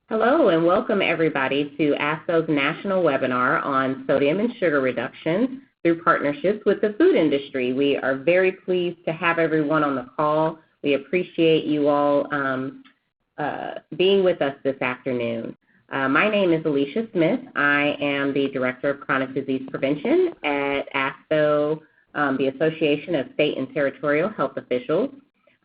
Hello and welcome everybody to ASTHO's national webinar on sodium and sugar reduction through partnerships with the food industry. We are very pleased to have everyone on the call. We appreciate you all being with us this afternoon. My name is Alicia Smith. I am the Director of Chronic Disease Prevention at ASTHO, the Association of State and Territorial Health Officials.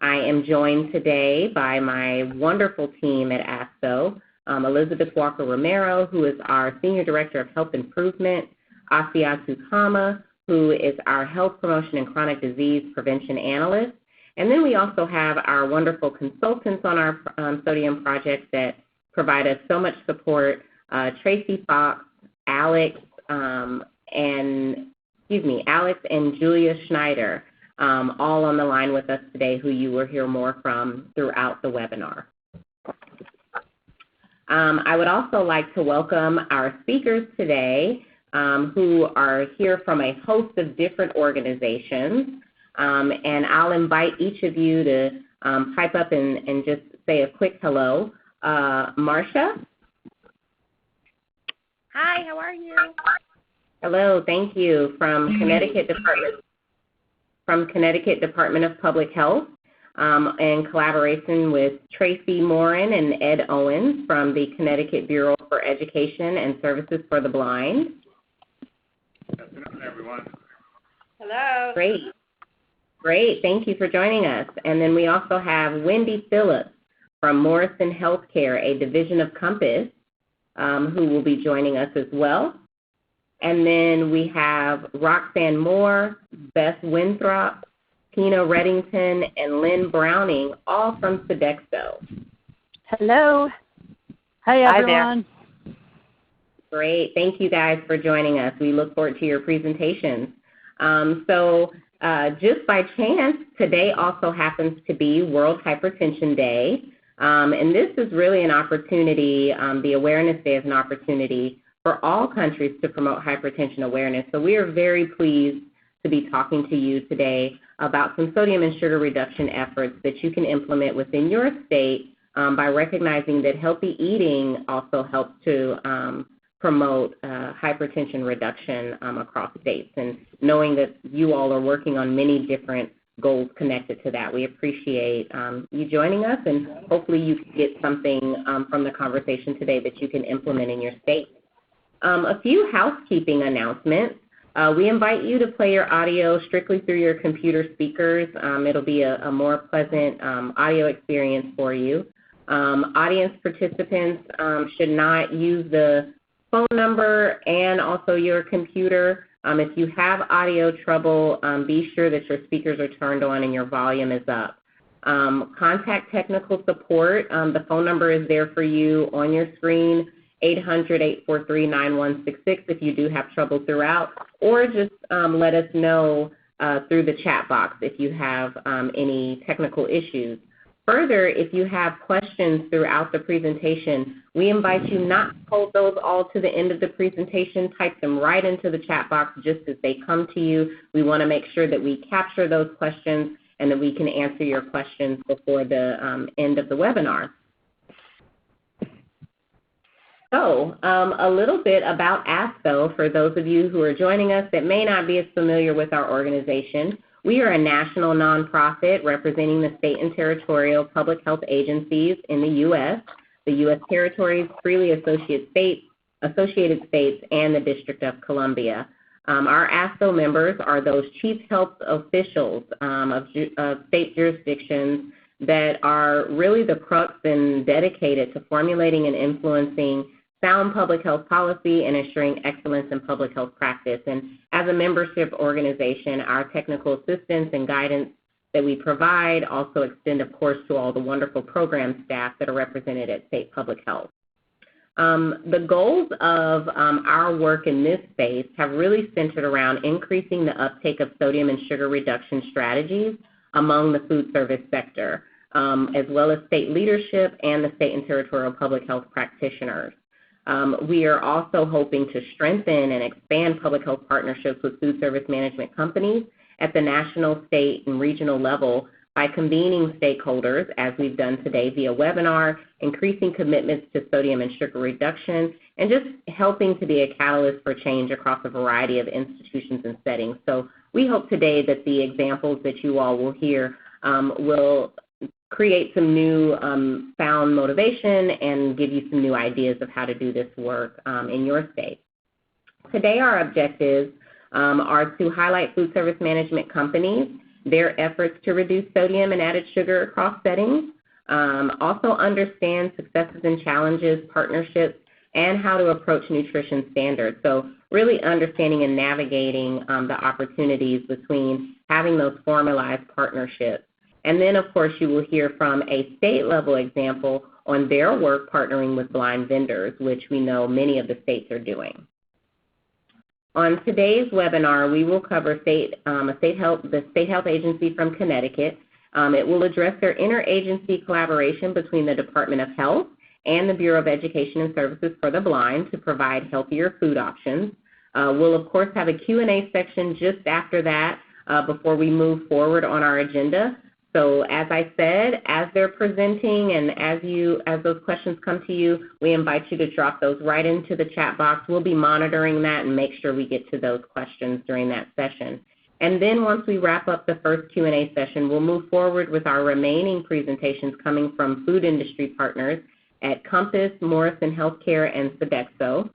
I am joined today by my wonderful team at ASTHO, Elizabeth Walker-Romero, who is our Senior Director of Health Improvement, Asiatu Kama, who is our Health Promotion and Chronic Disease Prevention Analyst. And then we also have our wonderful consultants on our sodium projects that provide us so much support, Tracy Fox, Alex and Julia Schneider, all on the line with us today, who you will hear more from throughout the webinar. I would also like to welcome our speakers today who are here from a host of different organizations. And I'll invite each of you to pipe up and just say a quick hello. Marcia? Hi, how are you? Hello, thank you. From Connecticut Department of Public Health. In collaboration with Tracy Morin and Ed Owens from the Connecticut Bureau for Education and Services for the Blind. Good afternoon, everyone. Hello. Great. Thank you for joining us. And then we also have Wendy Phillips from Morrison Healthcare, a division of Compass, who will be joining us as well. And then we have Roxanne Moore, Beth Winthrop, Tina Reddington, and Lynn Browning, all from Sodexo. Hello. Hi, everyone. Hi there. Great. Thank you guys for joining us. We look forward to your presentations. Just by chance, today also happens to be World Hypertension Day. And this is really an opportunity, the Awareness Day is an opportunity for all countries to promote hypertension awareness. So we are very pleased to be talking to you today about some sodium and sugar reduction efforts that you can implement within your state by recognizing that healthy eating also helps to promote hypertension reduction across states, and knowing that you all are working on many different goals connected to that. We appreciate you joining us, and hopefully you can get something from the conversation today that you can implement in your state. A few housekeeping announcements. We invite you to play your audio strictly through your computer speakers. It'll be a more pleasant audio experience for you. Audience participants should not use the phone number and also your computer. If you have audio trouble, be sure that your speakers are turned on and your volume is up. Contact technical support. The phone number is there for you on your screen, 800-843-9166 if you do have trouble throughout, or just let us know through the chat box if you have any technical issues. Further, if you have questions throughout the presentation, we invite you not to hold those all to the end of the presentation. Type them right into the chat box just as they come to you. We want to make sure that we capture those questions and that we can answer your questions before the end of the webinar. So a little bit about ASTHO for those of you who are joining us that may not be as familiar with our organization. We are a national nonprofit representing the state and territorial public health agencies in the U.S., the U.S. territories, freely associated states, and the District of Columbia. Our ASTHO members are those chief health officials of state jurisdictions that are really the crux and dedicated to formulating and influencing sound public health policy and ensuring excellence in public health practice. And as a membership organization, our technical assistance and guidance that we provide also extend, of course, to all the wonderful program staff that are represented at State Public Health. The goals of our work in this space have really centered around increasing the uptake of sodium and sugar reduction strategies among the food service sector, as well as state leadership and the state and territorial public health practitioners. We are also hoping to strengthen and expand public health partnerships with food service management companies at the national, state, and regional level by convening stakeholders, as we've done today via webinar, increasing commitments to sodium and sugar reduction, and just helping to be a catalyst for change across a variety of institutions and settings. So we hope today that the examples that you all will hear will create some new found motivation and give you some new ideas of how to do this work in your state. Today our objectives are to highlight food service management companies, their efforts to reduce sodium and added sugar across settings, also understand successes and challenges, partnerships, and how to approach nutrition standards. So really understanding and navigating the opportunities between having those formalized partnerships. And then, of course, you will hear from a state-level example on their work partnering with blind vendors, which we know many of the states are doing. On today's webinar, we will cover the State Health Agency from Connecticut. It will address their interagency collaboration between the Department of Health and the Bureau of Education and Services for the Blind to provide healthier food options. We'll, of course, have a Q&A section just after that before we move forward on our agenda. So as I said, as they're presenting and as those questions come to you, we invite you to drop those right into the chat box. We'll be monitoring that and make sure we get to those questions during that session. And then once we wrap up the first Q&A session, we'll move forward with our remaining presentations coming from food industry partners at Compass, Morrison Healthcare, and Sodexo.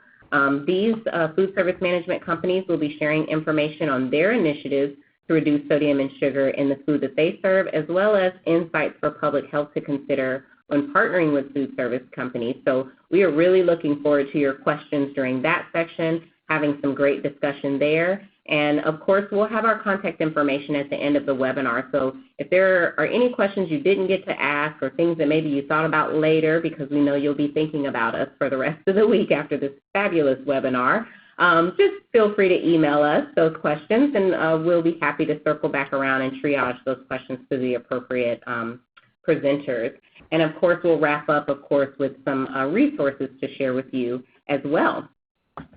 These food service management companies will be sharing information on their initiatives to reduce sodium and sugar in the food that they serve, as well as insights for public health to consider when partnering with food service companies. So we are really looking forward to your questions during that section, having some great discussion there. And of course, we'll have our contact information at the end of the webinar. So if there are any questions you didn't get to ask or things that maybe you thought about later, because we know you'll be thinking about us for the rest of the week after this fabulous webinar, just feel free to email us those questions, and we'll be happy to circle back around and triage those questions to the appropriate presenters. And of course, we'll wrap up, of course, with some resources to share with you as well.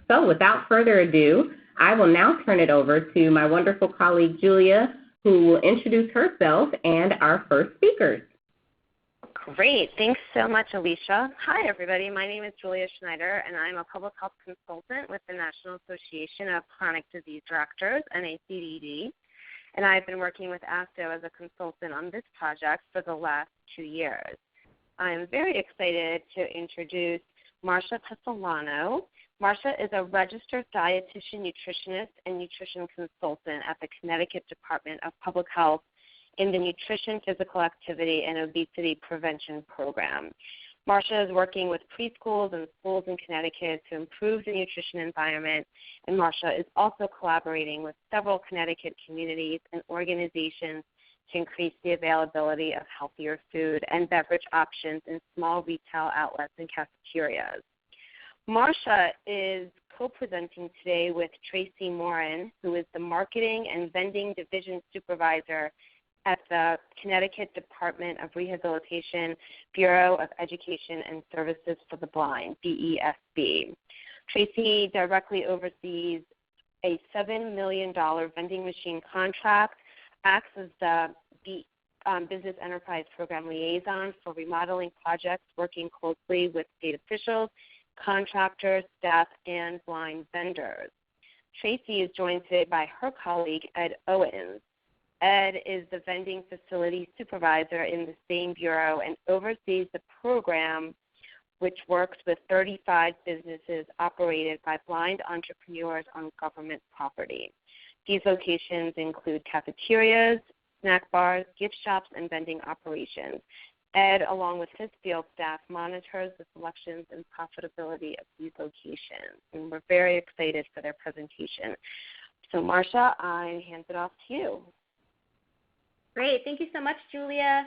So without further ado, I will now turn it over to my wonderful colleague, Julia, who will introduce herself and our first speakers. Great. Thanks so much, Alicia. Hi, everybody. My name is Julia Schneider, and I'm a public health consultant with the National Association of Chronic Disease Directors, NACDD, and I've been working with ASTHO as a consultant on this project for the last 2 years. I'm very excited to introduce Marcia Pessolano. Marcia is a registered dietitian, nutritionist, and nutrition consultant at the Connecticut Department of Public Health in the Nutrition, Physical Activity, and Obesity Prevention Program. Marcia is working with preschools and schools in Connecticut to improve the nutrition environment, and Marcia is also collaborating with several Connecticut communities and organizations to increase the availability of healthier food and beverage options in small retail outlets and cafeterias. Marcia is co-presenting today with Tracy Morin, who is the Marketing and Vending Division Supervisor at the Connecticut Department of Rehabilitation, Bureau of Education and Services for the Blind, BESB. Tracy directly oversees a $7 million vending machine contract, acts as the Business Enterprise Program Liaison for remodeling projects, working closely with state officials, contractors, staff, and blind vendors. Tracy is joined today by her colleague, Ed Owens. Ed is the vending facility supervisor in the same bureau and oversees the program, which works with 35 businesses operated by blind entrepreneurs on government property. These locations include cafeterias, snack bars, gift shops, and vending operations. Ed, along with his field staff, monitors the selections and profitability of these locations, and we're very excited for their presentation. So, Marcia, I hand it off to you. Great. Thank you so much, Julia.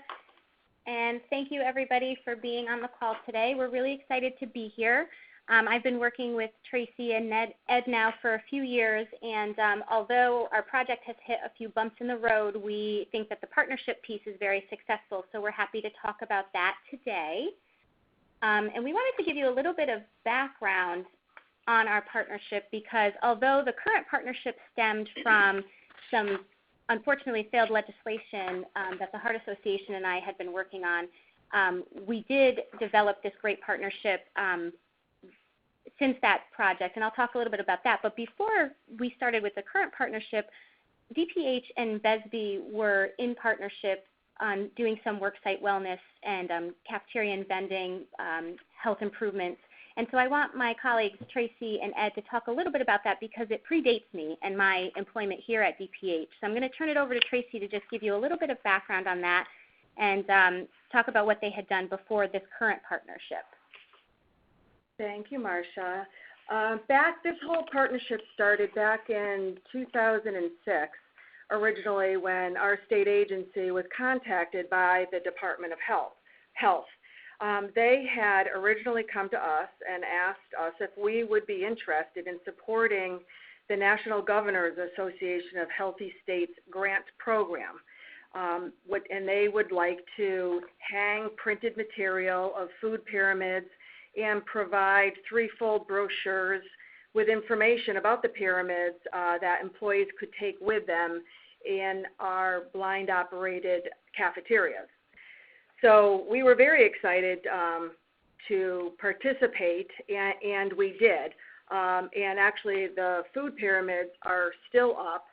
And thank you, everybody, for being on the call today. We're really excited to be here. I've been working with Tracy and Ed now for a few years, and although our project has hit a few bumps in the road, we think that the partnership piece is very successful, so we're happy to talk about that today. And we wanted to give you a little bit of background on our partnership because although the current partnership stemmed from some unfortunately failed legislation that the Heart Association and I had been working on, we did develop this great partnership since that project, and I'll talk a little bit about that. But before we started with the current partnership, DPH and BESB were in partnership on doing some worksite wellness and cafeteria and vending health improvements. And so I want my colleagues, Tracy and Ed, to talk a little bit about that because it predates me and my employment here at DPH. So I'm going to turn it over to Tracy to just give you a little bit of background on that and talk about what they had done before this current partnership. Thank you, Marcia. This whole partnership started back in 2006, originally when our state agency was contacted by the Department of Health. They had originally come to us and asked us if we would be interested in supporting the National Governors Association of Healthy States grant program. And they would like to hang printed material of food pyramids and provide threefold brochures with information about the pyramids that employees could take with them in our blind operated cafeterias. So we were very excited to participate, and we did. And actually the food pyramids are still up.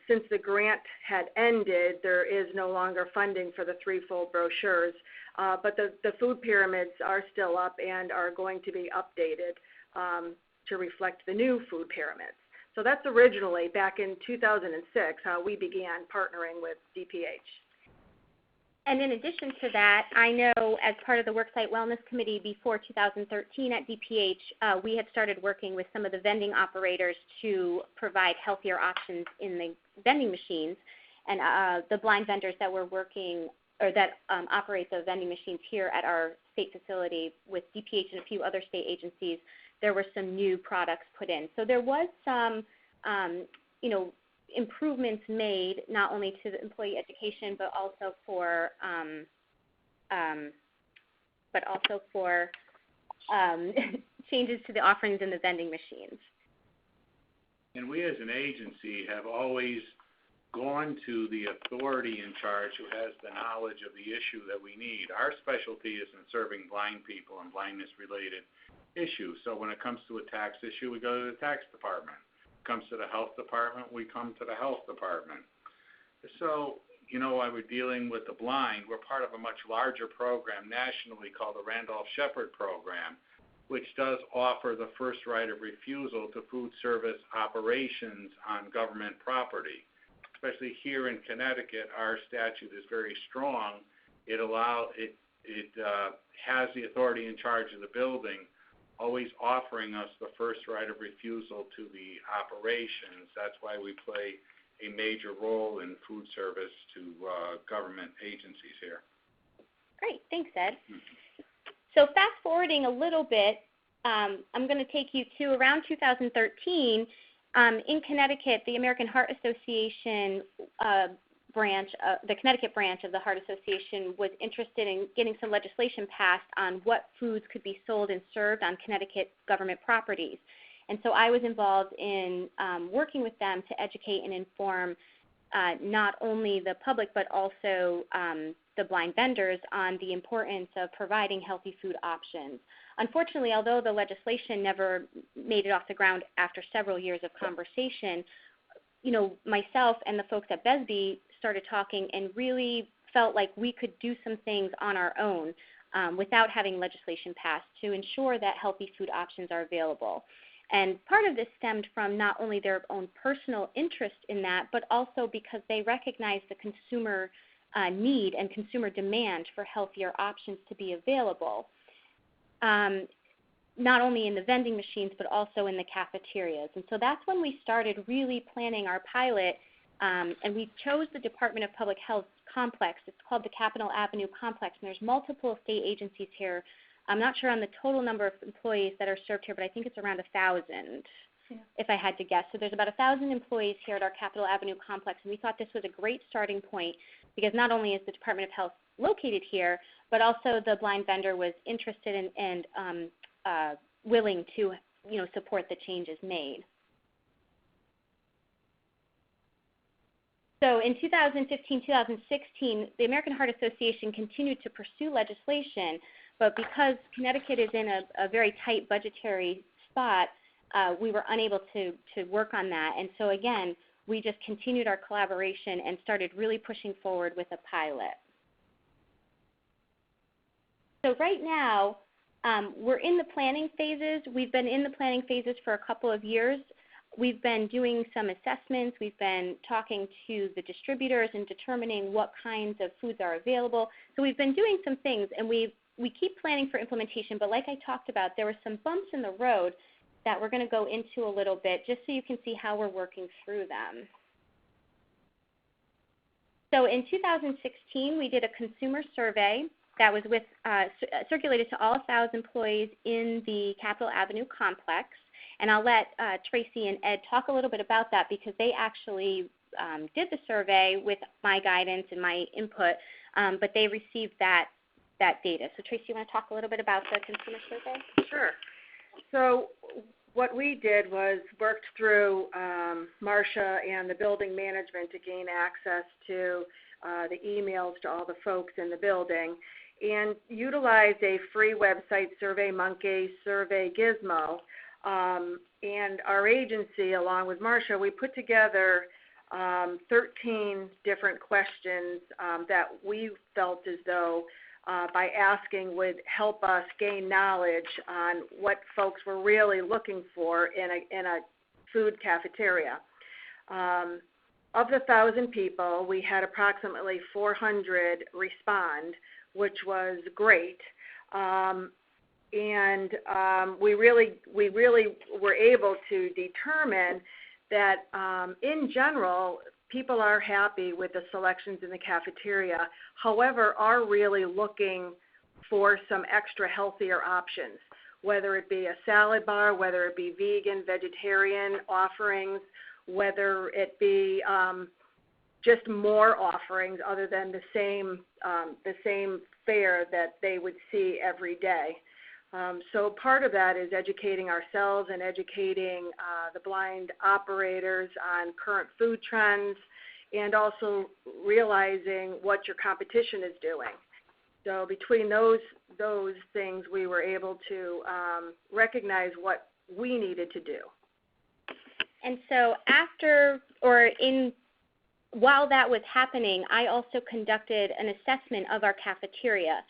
Since the grant had ended, there is no longer funding for the threefold brochures, but the food pyramids are still up and are going to be updated to reflect the new food pyramids. So that's originally, back in 2006, how we began partnering with DPH. And in addition to that, I know as part of the Worksite Wellness Committee before 2013 at DPH, we had started working with some of the vending operators to provide healthier options in the vending machines. And the blind vendors that were working, or that operate the vending machines here at our state facility with DPH and a few other state agencies, there were some new products put in. So there was some, improvements made not only to the employee education, but also for changes to the offerings in the vending machines. And we as an agency have always gone to the authority in charge who has the knowledge of the issue that we need. Our specialty is in serving blind people and blindness-related issues. So when it comes to a tax issue, we go to the tax department. Comes to the health department, we come to the health department. So, while we're dealing with the blind, we're part of a much larger program nationally called the Randolph-Shepard Program, which does offer the first right of refusal to food service operations on government property. Especially here in Connecticut, our statute is very strong. It has the authority in charge of the building always offering us the first right of refusal to the operations. That's why we play a major role in food service to government agencies here. Great, thanks, Ed. So fast forwarding a little bit, I'm going to take you to around 2013. In Connecticut, the American Heart Association the Connecticut branch of the Heart Association was interested in getting some legislation passed on what foods could be sold and served on Connecticut government properties. And so I was involved in working with them to educate and inform not only the public but also the blind vendors on the importance of providing healthy food options. Unfortunately, although the legislation never made it off the ground after several years of conversation, myself and the folks at BESB started talking and really felt like we could do some things on our own without having legislation passed to ensure that healthy food options are available. And part of this stemmed from not only their own personal interest in that, but also because they recognize the consumer need and consumer demand for healthier options to be available, not only in the vending machines, but also in the cafeterias. And so that's when we started really planning our pilot. And we chose the Department of Public Health complex. It's called the Capitol Avenue complex, and there's multiple state agencies here. I'm not sure on the total number of employees that are served here, but I think it's around 1,000, if I had to guess. So there's about 1,000 employees here at our Capitol Avenue complex, and we thought this was a great starting point because not only is the Department of Health located here, but also the blind vendor was interested in and willing to, support the changes made. So in 2015-2016, the American Heart Association continued to pursue legislation, but because Connecticut is in a very tight budgetary spot, we were unable to work on that. And so again, we just continued our collaboration and started really pushing forward with a pilot. So right now, we're in the planning phases. We've been in the planning phases for a couple of years. We've been doing some assessments. We've been talking to the distributors and determining what kinds of foods are available. So we've been doing some things, and we keep planning for implementation, but like I talked about, there were some bumps in the road that we're going to go into a little bit just so you can see how we're working through them. So in 2016, we did a consumer survey that was circulated to all 1,000 employees in the Capitol Avenue complex. And I'll let Tracy and Ed talk a little bit about that because they actually did the survey with my guidance and my input, but they received that data. So Tracy, you want to talk a little bit about the consumer survey? Sure. So what we did was worked through Marcia and the building management to gain access to the emails to all the folks in the building and utilized a free website, SurveyMonkey, Survey Gizmo. And our agency, along with Marcia, we put together 13 different questions that we felt as though by asking would help us gain knowledge on what folks were really looking for in a food cafeteria. Of the 1,000 people, we had approximately 400 respond, which was great. And we really were able to determine that in general, people are happy with the selections in the cafeteria, however, are really looking for some extra healthier options, whether it be a salad bar, whether it be vegan, vegetarian offerings, whether it be just more offerings other than the same fare that they would see every day. So part of that is educating ourselves and educating the blind operators on current food trends and also realizing what your competition is doing. So between those things, we were able to recognize what we needed to do. And so while that was happening, I also conducted an assessment of our cafeteria.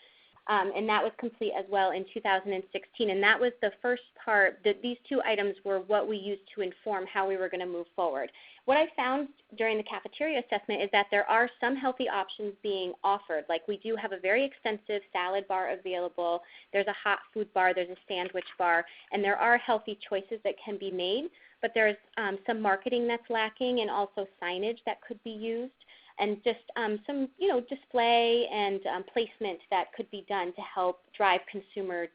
And that was complete as well in 2016. And that was the first part, that these two items were what we used to inform how we were going to move forward. What I found during the cafeteria assessment is that there are some healthy options being offered. Like we do have a very extensive salad bar available. There's a hot food bar. There's a sandwich bar. And there are healthy choices that can be made. But there's some marketing that's lacking and also signage that could be used. And just some, display and placement that could be done to help drive consumer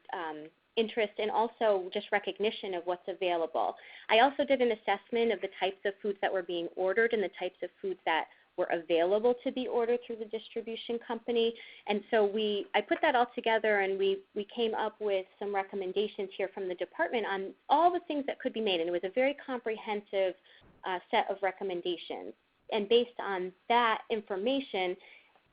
interest and also just recognition of what's available. I also did an assessment of the types of foods that were being ordered and the types of foods that were available to be ordered through the distribution company. And so I put that all together and we came up with some recommendations here from the department on all the things that could be made. And it was a very comprehensive set of recommendations. And based on that information,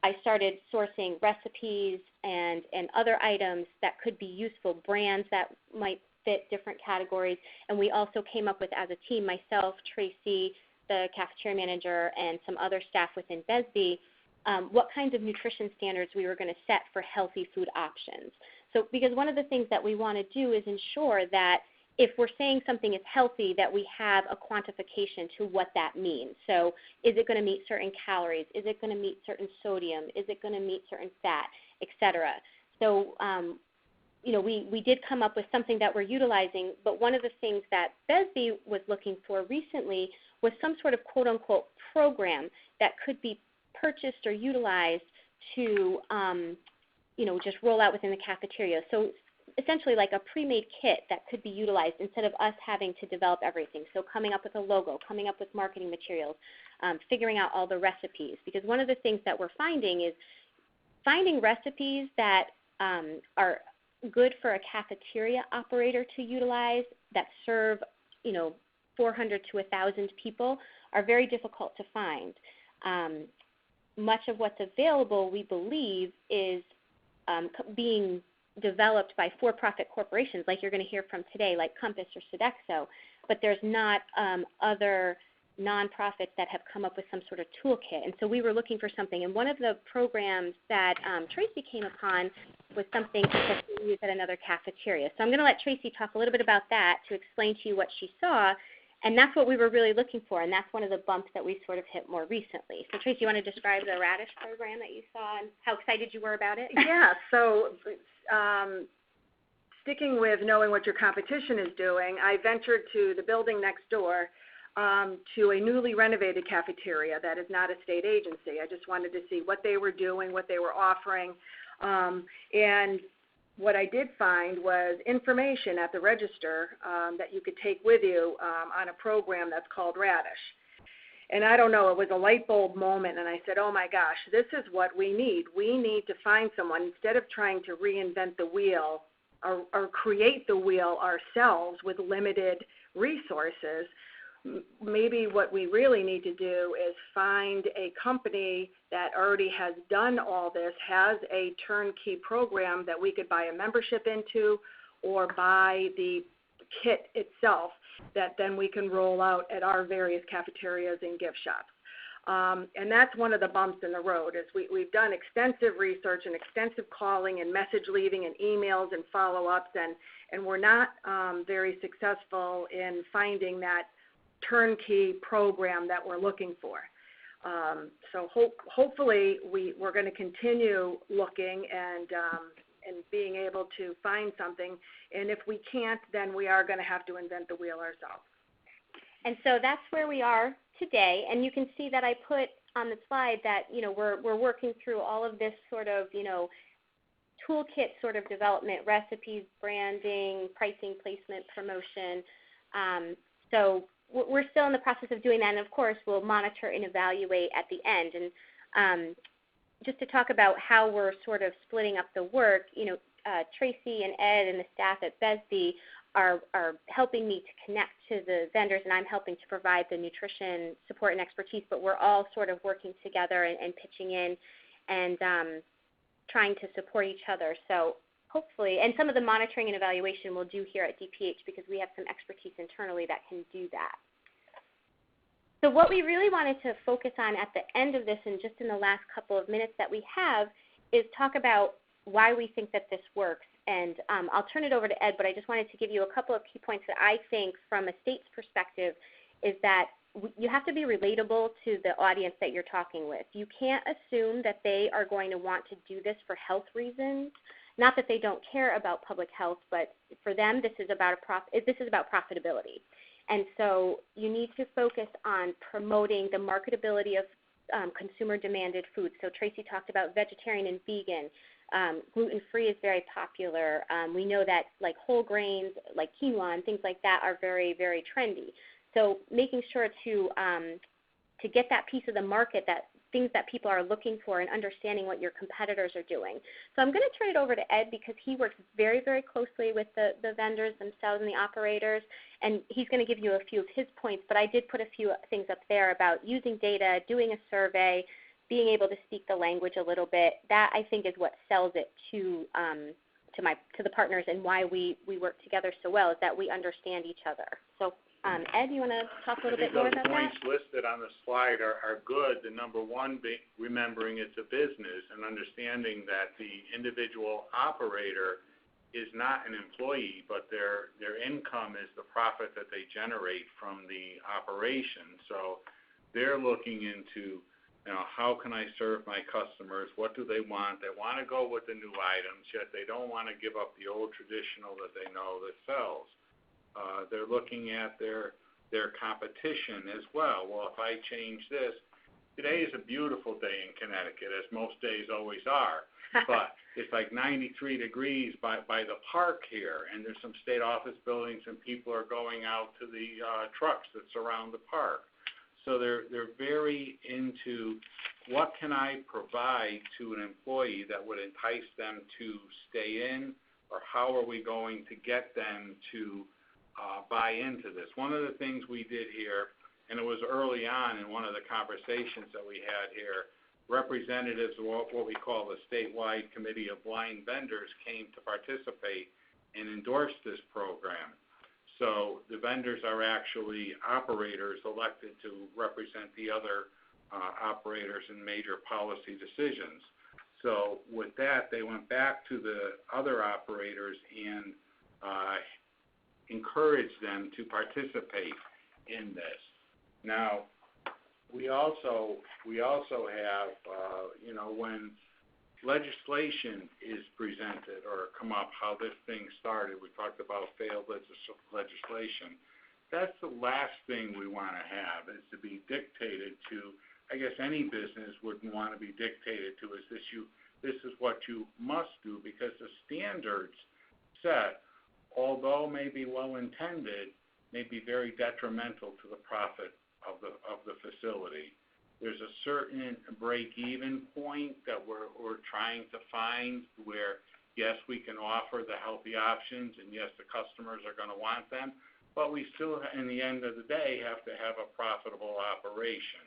I started sourcing recipes and other items that could be useful, brands that might fit different categories. And we also came up with, as a team, myself, Tracy, the cafeteria manager, and some other staff within BESB, what kinds of nutrition standards we were going to set for healthy food options. So because one of the things that we want to do is ensure that if we're saying something is healthy, that we have a quantification to what that means. So is it going to meet certain calories? Is it going to meet certain sodium? Is it going to meet certain fat, et cetera? So, we did come up with something that we're utilizing, but one of the things that BESB was looking for recently was some sort of quote-unquote program that could be purchased or utilized to, just roll out within the cafeteria. So essentially like a pre-made kit that could be utilized instead of us having to develop everything. So coming up with a logo, coming up with marketing materials, figuring out all the recipes. Because one of the things that we're finding is finding recipes that are good for a cafeteria operator to utilize that serve, 400 to 1,000 people are very difficult to find. much of what's available, we believe, is being developed by for-profit corporations, like you're going to hear from today, like Compass or Sodexo, but there's not other nonprofits that have come up with some sort of toolkit. And so we were looking for something. And one of the programs that Tracy came upon was something that we use at another cafeteria. So I'm going to let Tracy talk a little bit about that to explain to you what she saw. And that's what we were really looking for, and that's one of the bumps that we sort of hit more recently. So Tracy, you want to describe the Radish program that you saw and how excited you were about it? Yeah, so sticking with knowing what your competition is doing, I ventured to the building next door to a newly renovated cafeteria that is not a state agency. I just wanted to see what they were doing, what they were offering, and what I did find was information at the register that you could take with you on a program that's called Radish. And I don't know, it was a light bulb moment, and I said, oh my gosh, this is what we need. We need to find someone, instead of trying to reinvent the wheel or create the wheel ourselves with limited resources. Maybe what we really need to do is find a company that already has done all this, has a turnkey program that we could buy a membership into or buy the kit itself that then we can roll out at our various cafeterias and gift shops. And that's one of the bumps in the road is we've done extensive research and extensive calling and message leaving and emails and follow-ups, and we're not very successful in finding that turnkey program that we're looking for. So hopefully we're going to continue looking and being able to find something. And if we can't, then we are going to have to invent the wheel ourselves. And so that's where we are today. And you can see that I put on the slide that, you know, we're working through all of this sort of, you know, toolkit sort of development, recipes, branding, pricing, placement, promotion. So we're still in the process of doing that, and of course we'll monitor and evaluate at the end. And just to talk about how we're sort of splitting up the work, you know, Tracy and Ed and the staff at BESB are helping me to connect to the vendors, and I'm helping to provide the nutrition support and expertise, but we're all sort of working together and pitching in and trying to support each other. So hopefully, and some of the monitoring and evaluation we'll do here at DPH because we have some expertise internally that can do that. So what we really wanted to focus on at the end of this and just in the last couple of minutes that we have is talk about why we think that this works. And I'll turn it over to Ed, but I just wanted to give you a couple of key points that I think from a state's perspective is that you have to be relatable to the audience that you're talking with. You can't assume that they are going to want to do this for health reasons. Not that they don't care about public health, but for them, this is about profitability. And so you need to focus on promoting the marketability of consumer-demanded foods. So Tracy talked about vegetarian and vegan. Gluten-free is very popular. We know that like whole grains, like quinoa and things like that are very, very trendy. So making sure to get that piece of the market, that things that people are looking for and understanding what your competitors are doing. So I'm going to turn it over to Ed because he works very, very closely with the vendors themselves and the operators, and he's going to give you a few of his points, but I did put a few things up there about using data, doing a survey, being able to speak the language a little bit. That, I think, is what sells it to the partners and why we work together so well, is that we understand each other. So Ed, you want to talk a little bit more about that? I think those points listed on the slide are good. The number one being remembering it's a business and understanding that the individual operator is not an employee, but their income is the profit that they generate from the operation. So they're looking into, you know, how can I serve my customers? What do they want? They want to go with the new items, yet they don't want to give up the old traditional that they know that sells. They're looking at their competition as well. Well, if I change this, today is a beautiful day in Connecticut, as most days always are, but it's like 93 degrees by the park here, and there's some state office buildings, and people are going out to the trucks that surround the park. So they're very into what can I provide to an employee that would entice them to stay in, or how are we going to get them to buy into this. One of the things we did here, and it was early on in one of the conversations that we had here, representatives of what we call the statewide committee of blind vendors came to participate and endorse this program. So the vendors are actually operators elected to represent the other operators in major policy decisions. So with that, they went back to the other operators and encouraged them to participate in this. Now, we also have, when legislation is presented or come up, how this thing started, we talked about failed legislation. That's the last thing we want to have, is to be dictated to. I guess any business wouldn't want to be dictated to, is this is what you must do, because the standards set, although maybe well-intended, may be very detrimental to the profit of the facility. There's a certain break-even point that we're trying to find where, yes, we can offer the healthy options, and yes, the customers are going to want them, but we still, in the end of the day, have to have a profitable operation.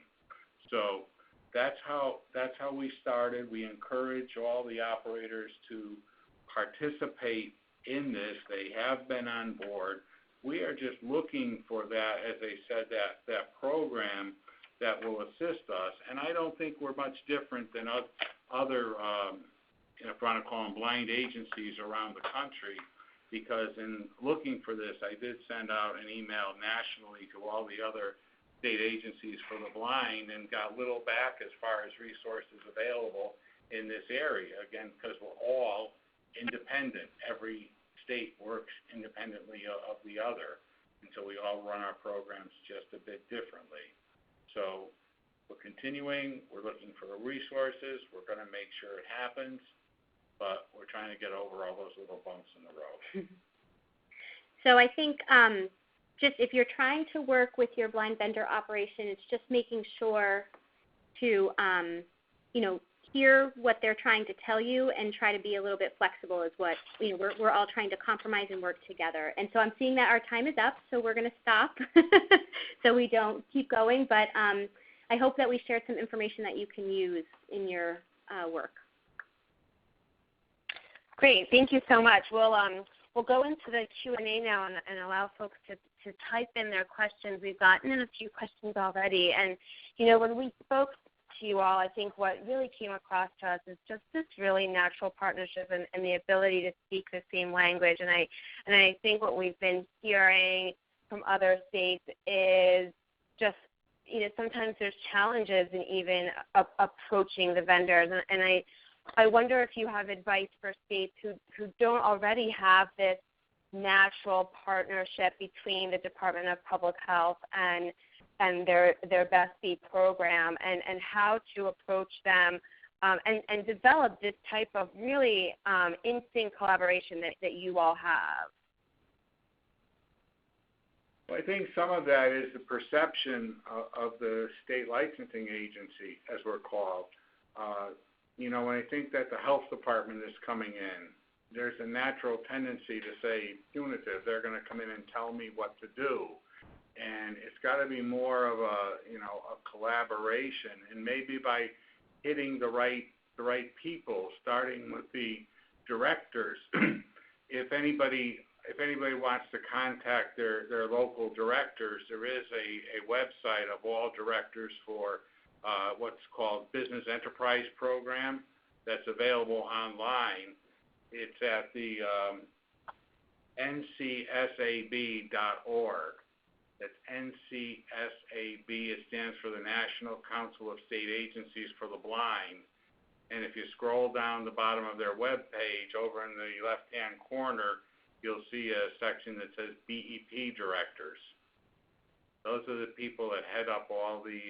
So that's how we started. We encourage all the operators to participate in this. They have been on board. We are just looking for that, as they said, that program that will assist us. And I don't think we're much different than other, if you want to call them blind agencies around the country, because in looking for this, I did send out an email nationally to all the other state agencies for the blind and got little back as far as resources available in this area, again, because we're all independent. Every state works independently of the other, and so we all run our programs just a bit differently. So we're continuing, we're looking for the resources, we're going to make sure it happens, but we're trying to get over all those little bumps in the road. So I think just if you're trying to work with your blind vendor operation, it's just making sure to, hear what they're trying to tell you and try to be a little bit flexible is what, we're all trying to compromise and work together. And so I'm seeing that our time is up, so we're going to stop so we don't keep going. But I hope that we shared some information that you can use in your work. Great. Thank you so much. We'll go into the Q&A now and allow folks to type in their questions. We've gotten in a few questions already. And, when we spoke to you all, I think what really came across to us is just this really natural partnership and the ability to speak the same language. And I think what we've been hearing from other states is just, sometimes there's challenges in even approaching the vendors. And I wonder if you have advice for states who don't already have this natural partnership between the Department of Public Health and their Best Be program, and how to approach them and develop this type of really instant collaboration that you all have. Well, I think some of that is the perception of the state licensing agency, as we're called. When I think that the health department is coming in, there's a natural tendency to say punitive. They're going to come in and tell me what to do. And it's got to be more of a collaboration, and maybe by hitting the right people, starting with the directors. If anybody wants to contact their local directors, there is a website of all directors for what's called Business Enterprise Program that's available online. It's at the ncsab.org. That's NCSAB. It stands for the National Council of State Agencies for the Blind. And if you scroll down the bottom of their web page, over in the left-hand corner, you'll see a section that says BEP directors. Those are the people that head up all the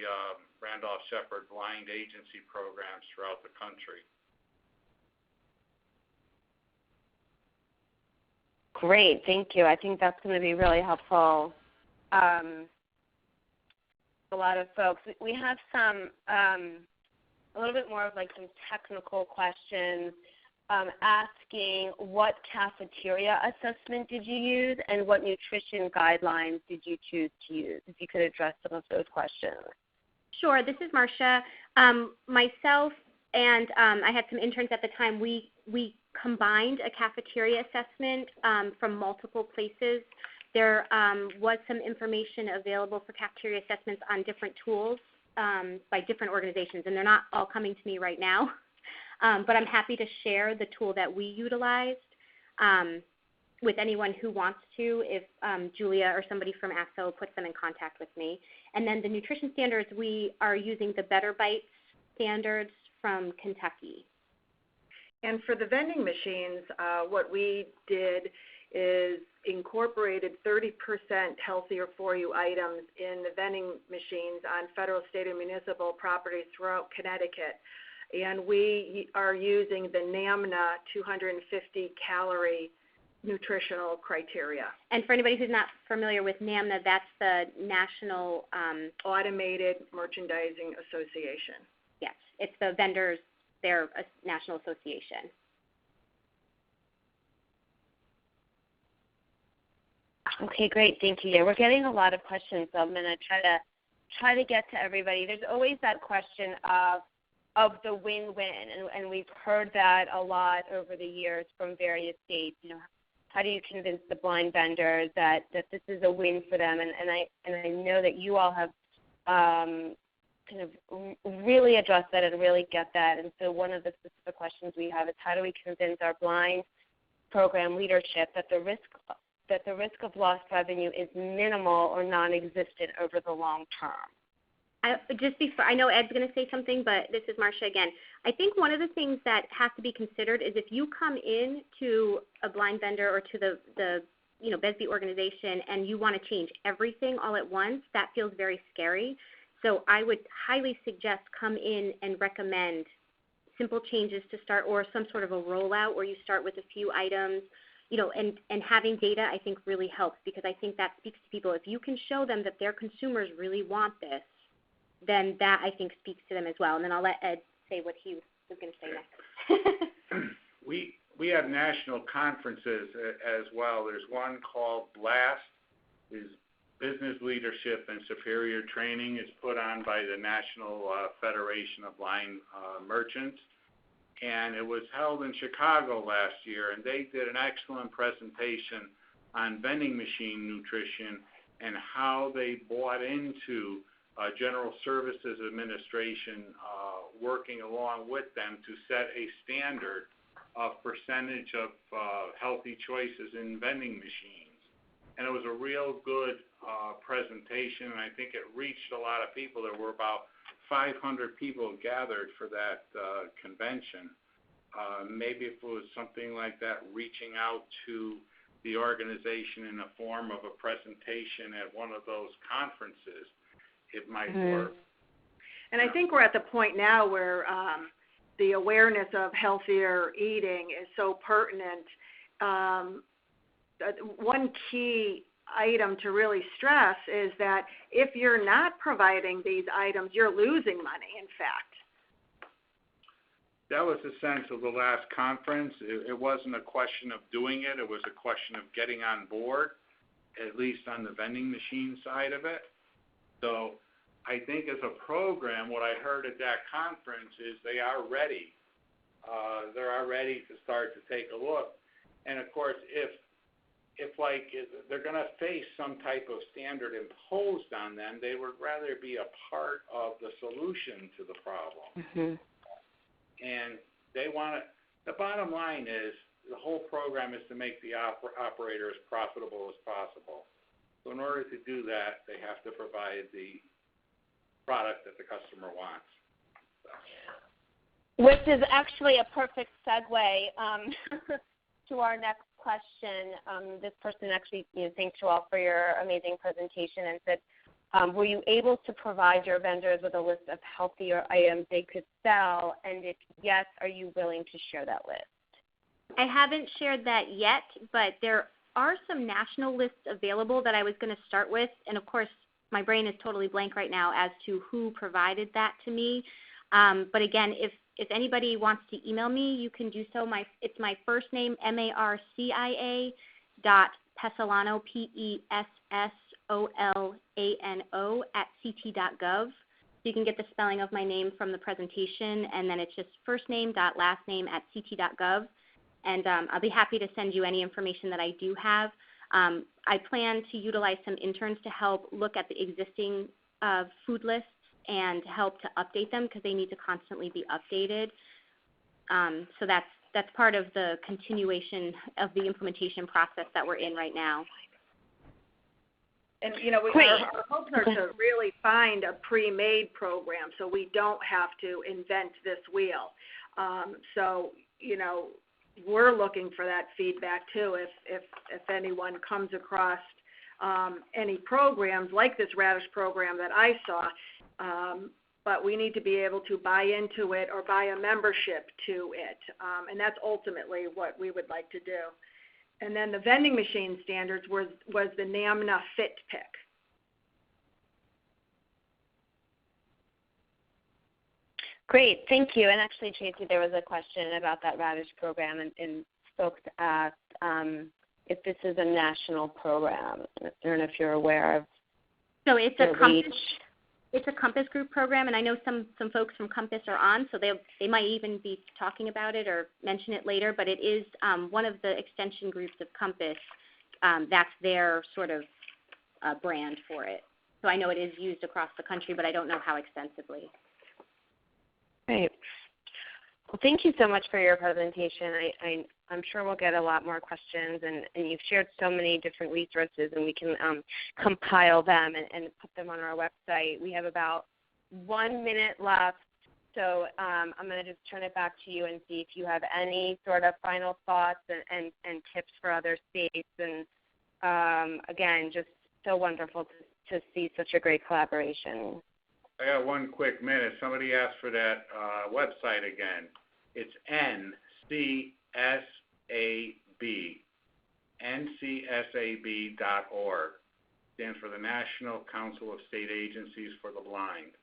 Randolph-Sheppard blind agency programs throughout the country. Great, thank you. I think that's going to be really helpful. A lot of folks. We have some, a little bit more of like some technical questions. asking what cafeteria assessment did you use and what nutrition guidelines did you choose to use, if you could address some of those questions. Sure. This is Marcia. Myself and I had some interns at the time. We combined a cafeteria assessment from multiple places. There was some information available for cafeteria assessments on different tools by different organizations, and they're not all coming to me right now. But I'm happy to share the tool that we utilized with anyone who wants to, if Julia or somebody from ASTHO puts them in contact with me. And then the nutrition standards, we are using the Better Bites standards from Kentucky. And for the vending machines, what we did is incorporated 30% healthier for you items in the vending machines on federal, state, and municipal properties throughout Connecticut. And we are using the NAMNA 250 calorie nutritional criteria. And for anybody who's not familiar with NAMNA, that's the National Automated Merchandising Association. Yes, it's the vendors, their national association. Okay, great. Thank you. Yeah, we're getting a lot of questions, so I'm going to try to get to everybody. There's always that question of the WinWin, and we've heard that a lot over the years from various states. You know, how do you convince the blind vendors that this is a win for them? And I know that you all have kind of really addressed that and really get that. And so one of the specific questions we have is, how do we convince our blind program leadership that the risk of lost revenue is minimal or non-existent over the long term? I know Ed's going to say something, but this is Marcia again. I think one of the things that has to be considered is if you come in to a blind vendor or to the BESB organization and you want to change everything all at once, that feels very scary. So I would highly suggest come in and recommend simple changes to start, or some sort of a rollout where you start with a few items. And having data, I think, really helps, because I think that speaks to people. If you can show them that their consumers really want this, then that, I think, speaks to them as well. And then I'll let Ed say what he was going to say next. We have national conferences as well. There's one called BLAST, is Business Leadership and Superior Training. It's put on by the National Federation of Blind Merchants. And it was held in Chicago last year, and they did an excellent presentation on vending machine nutrition and how they bought into General Services Administration working along with them to set a standard of percentage of healthy choices in vending machines. And it was a real good presentation, and I think it reached a lot of people. There were about 500 people gathered for that convention. Maybe if it was something like that, reaching out to the organization in the form of a presentation at one of those conferences, it might work. And I think we're at the point now where the awareness of healthier eating is so pertinent. One key item to really stress is that if you're not providing these items, you're losing money, in fact. That was the sense of the last conference. It wasn't a question of doing it. It was a question of getting on board, at least on the vending machine side of it. So I think as a program, what I heard at that conference is they are ready. They're ready to start to take a look. And, of course, if they're going to face some type of standard imposed on them, they would rather be a part of the solution to the problem. Mm-hmm. And they want to, the bottom line is the whole program is to make the operator as profitable as possible. So in order to do that, they have to provide the product that the customer wants. Which is actually a perfect segue to our next question. This person actually thanked you all for your amazing presentation and said, were you able to provide your vendors with a list of healthier items they could sell? And if yes, are you willing to share that list? I haven't shared that yet, but there are some national lists available that I was going to start with. And, of course, my brain is totally blank right now as to who provided that to me. But again, if anybody wants to email me, you can do so. It's my first name, Marcia, Pessolano, Pessolano, @ct.gov. So you can get the spelling of my name from the presentation, and then it's just first name dot last name @ct.gov. And I'll be happy to send you any information that I do have. I plan to utilize some interns to help look at the existing food lists and help to update them because they need to constantly be updated. So that's part of the continuation of the implementation process that we're in right now. And, our hopes are to really find a pre-made program so we don't have to invent this wheel. We're looking for that feedback too if anyone comes across any programs like this Radish program that I saw, but we need to be able to buy into it or buy a membership to it, and that's ultimately what we would like to do. And then the vending machine standards was the NAMNA Fit Pick. Great, thank you. And actually, Tracy, there was a question about that Radish program, and folks asked if this is a national program. I don't know if you're aware of. So it's a Compass Group program, and I know some folks from Compass are on, so they might even be talking about it or mention it later, but it is one of the extension groups of Compass. That's their sort of brand for it. So I know it is used across the country, but I don't know how extensively. Great. Well, thank you so much for your presentation. I'm sure we'll get a lot more questions, and you've shared so many different resources, and we can compile them and put them on our website. We have about 1 minute left, so I'm going to just turn it back to you and see if you have any sort of final thoughts and tips for other states. And again, just so wonderful to see such a great collaboration. I got 1 quick minute. Somebody asked for that website again. It's NCSAB.org. Stands for the National Council of State Agencies for the Blind.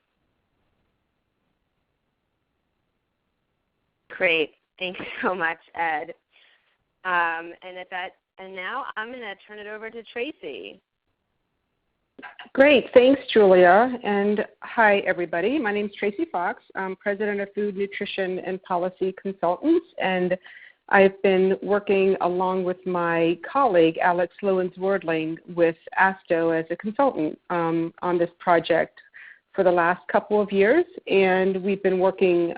Great. Thanks so much, Ed. And now I'm going to turn it over to Tracy. Great. Thanks, Julia. And hi, everybody. My name is Tracy Fox. I'm President of Food, Nutrition, and Policy Consultants, and I've been working along with my colleague, Alex Lewins-Wordling, with ASTHO as a consultant on this project for the last couple of years. And we've been working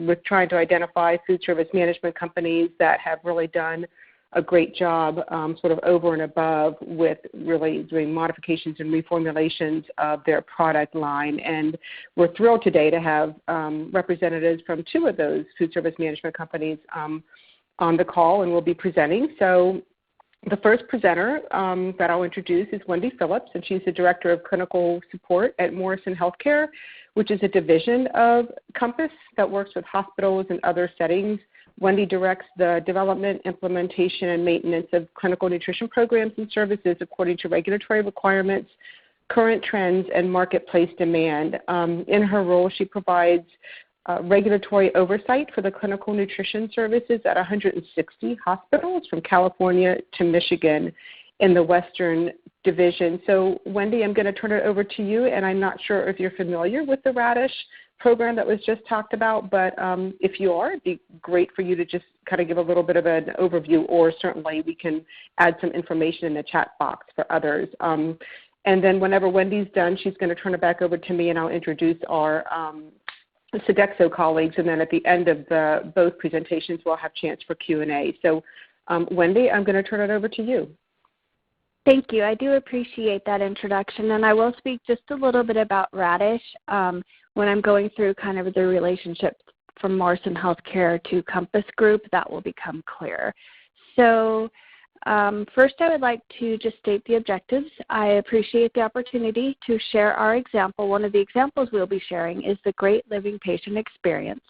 with trying to identify food service management companies that have really done a great job sort of over and above with really doing modifications and reformulations of their product line. And we're thrilled today to have representatives from 2 of those food service management companies on the call, and we'll be presenting. So the first presenter that I'll introduce is Wendy Phillips, and she's the Director of Clinical Support at Morrison Healthcare, which is a division of Compass that works with hospitals and other settings. Wendy directs the development, implementation, and maintenance of clinical nutrition programs and services according to regulatory requirements, current trends, and marketplace demand. In her role, she provides regulatory oversight for the clinical nutrition services at 160 hospitals from California to Michigan in the Western Division. So, Wendy, I'm going to turn it over to you, and I'm not sure if you're familiar with the Radish program that was just talked about, but if you are, it'd be great for you to just kind of give a little bit of an overview, or certainly we can add some information in the chat box for others. And then whenever Wendy's done, she's going to turn it back over to me, and I'll introduce our Sodexo colleagues, and then at the end of both presentations, we'll have a chance for Q&A. So, Wendy, I'm going to turn it over to you. Thank you. I do appreciate that introduction, and I will speak just a little bit about Radish when I'm going through kind of the relationship from Morrison Healthcare to Compass Group. That will become clear. So first, I would like to just state the objectives. I appreciate the opportunity to share our example. One of the examples we'll be sharing is the Great Living Patient Experience,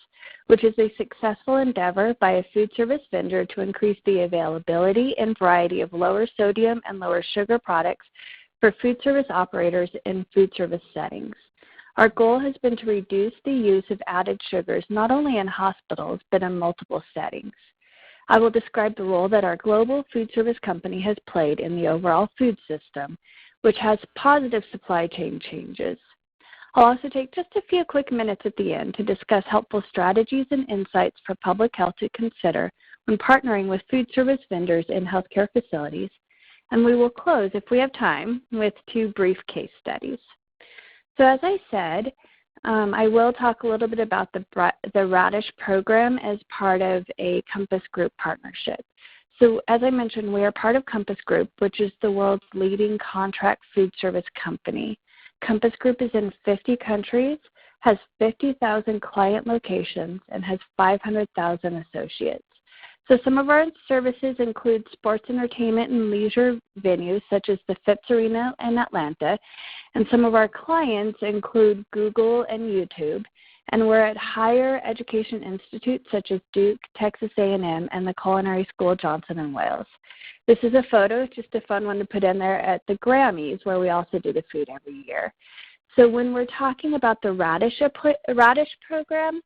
which is a successful endeavor by a food service vendor to increase the availability and variety of lower sodium and lower sugar products for food service operators in food service settings. Our goal has been to reduce the use of added sugars not only in hospitals but in multiple settings. I will describe the role that our global food service company has played in the overall food system, which has positive supply chain changes. I'll also take just a few quick minutes at the end to discuss helpful strategies and insights for public health to consider when partnering with food service vendors in healthcare facilities. And we will close, if we have time, with 2 brief case studies. So as I said, I will talk a little bit about the Radish Program as part of a Compass Group partnership. So as I mentioned, we are part of Compass Group, which is the world's leading contract food service company. Compass Group is in 50 countries, has 50,000 client locations, and has 500,000 associates. So some of our services include sports entertainment and leisure venues such as the Phipps Arena in Atlanta, and some of our clients include Google and YouTube, and we're at higher education institutes such as Duke, Texas A&M, and the Culinary School Johnson & Wales. This is a photo, just a fun one to put in there at the Grammys, where we also do the food every year. So when we're talking about the Radish Program,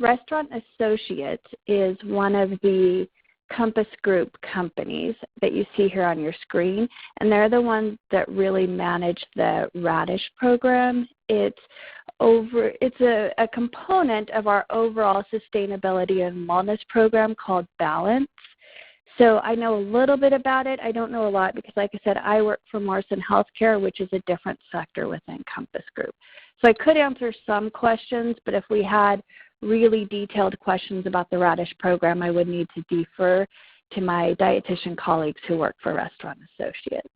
Restaurant Associates is one of the Compass Group companies that you see here on your screen, and they're the ones that really manage the Radish Program. It's a component of our overall sustainability and wellness program called Balance. So I know a little bit about it. I don't know a lot because, like I said, I work for Roberson Healthcare, which is a different sector within Compass Group. So I could answer some questions, but if we had really detailed questions about the Radish Program, I would need to defer to my dietitian colleagues who work for Restaurant Associates.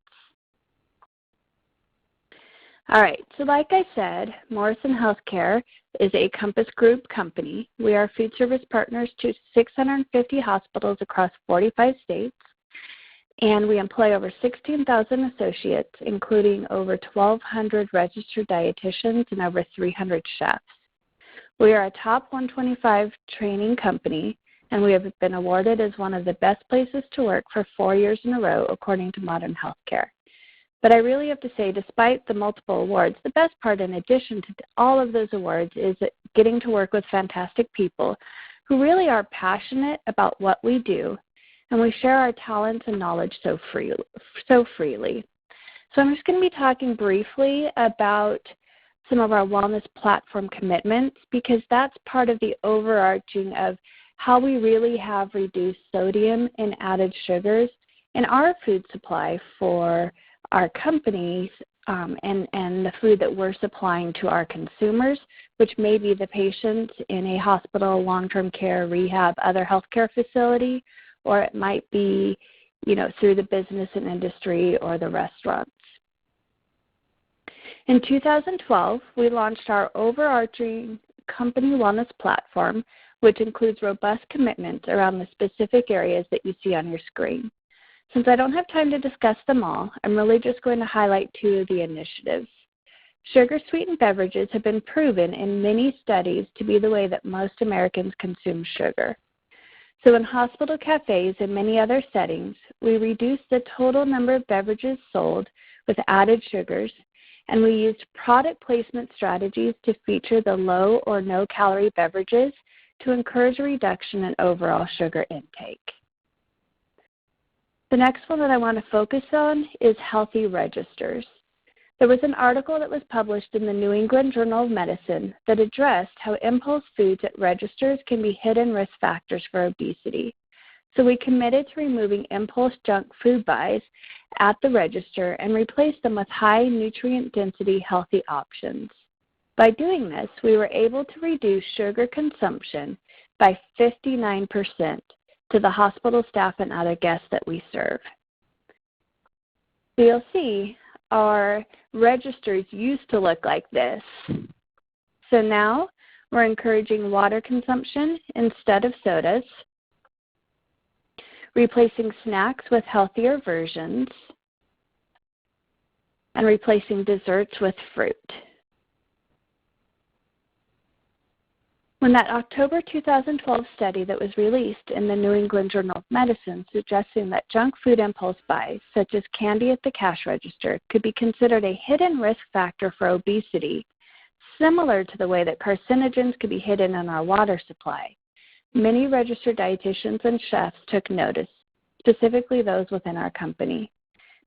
All right, so like I said, Roberson Healthcare is a Compass Group company. We are food service partners to 650 hospitals across 45 states, and we employ over 16,000 associates, including over 1,200 registered dietitians and over 300 chefs. We are a top 125 training company, and we have been awarded as one of the best places to work for 4 years in a row, according to Modern Healthcare. But I really have to say, despite the multiple awards, the best part in addition to all of those awards is getting to work with fantastic people who really are passionate about what we do, and we share our talents and knowledge so freely. So I'm just going to be talking briefly about some of our wellness platform commitments, because that's part of the overarching of how we really have reduced sodium and added sugars in our food supply for our companies and the food that we're supplying to our consumers, which may be the patients in a hospital, long-term care, rehab, other healthcare facility, or it might be, through the business and industry or the restaurants. In 2012, we launched our overarching company wellness platform, which includes robust commitments around the specific areas that you see on your screen. Since I don't have time to discuss them all, I'm really just going to highlight 2 of the initiatives. Sugar-sweetened beverages have been proven in many studies to be the way that most Americans consume sugar. So in hospital cafes and many other settings, we reduced the total number of beverages sold with added sugars, and we used product placement strategies to feature the low or no-calorie beverages to encourage a reduction in overall sugar intake. The next one that I want to focus on is healthy registers. There was an article that was published in the New England Journal of Medicine that addressed how impulse foods at registers can be hidden risk factors for obesity. So we committed to removing impulse junk food buys at the register and replaced them with high nutrient density healthy options. By doing this, we were able to reduce sugar consumption by 59% to the hospital staff and other guests that we serve. So you'll see our registers used to look like this. So now we're encouraging water consumption instead of sodas, replacing snacks with healthier versions, and replacing desserts with fruit. When that October 2012 study that was released in the New England Journal of Medicine suggesting that junk food impulse buys, such as candy at the cash register, could be considered a hidden risk factor for obesity, similar to the way that carcinogens could be hidden in our water supply, many registered dietitians and chefs took notice, specifically those within our company.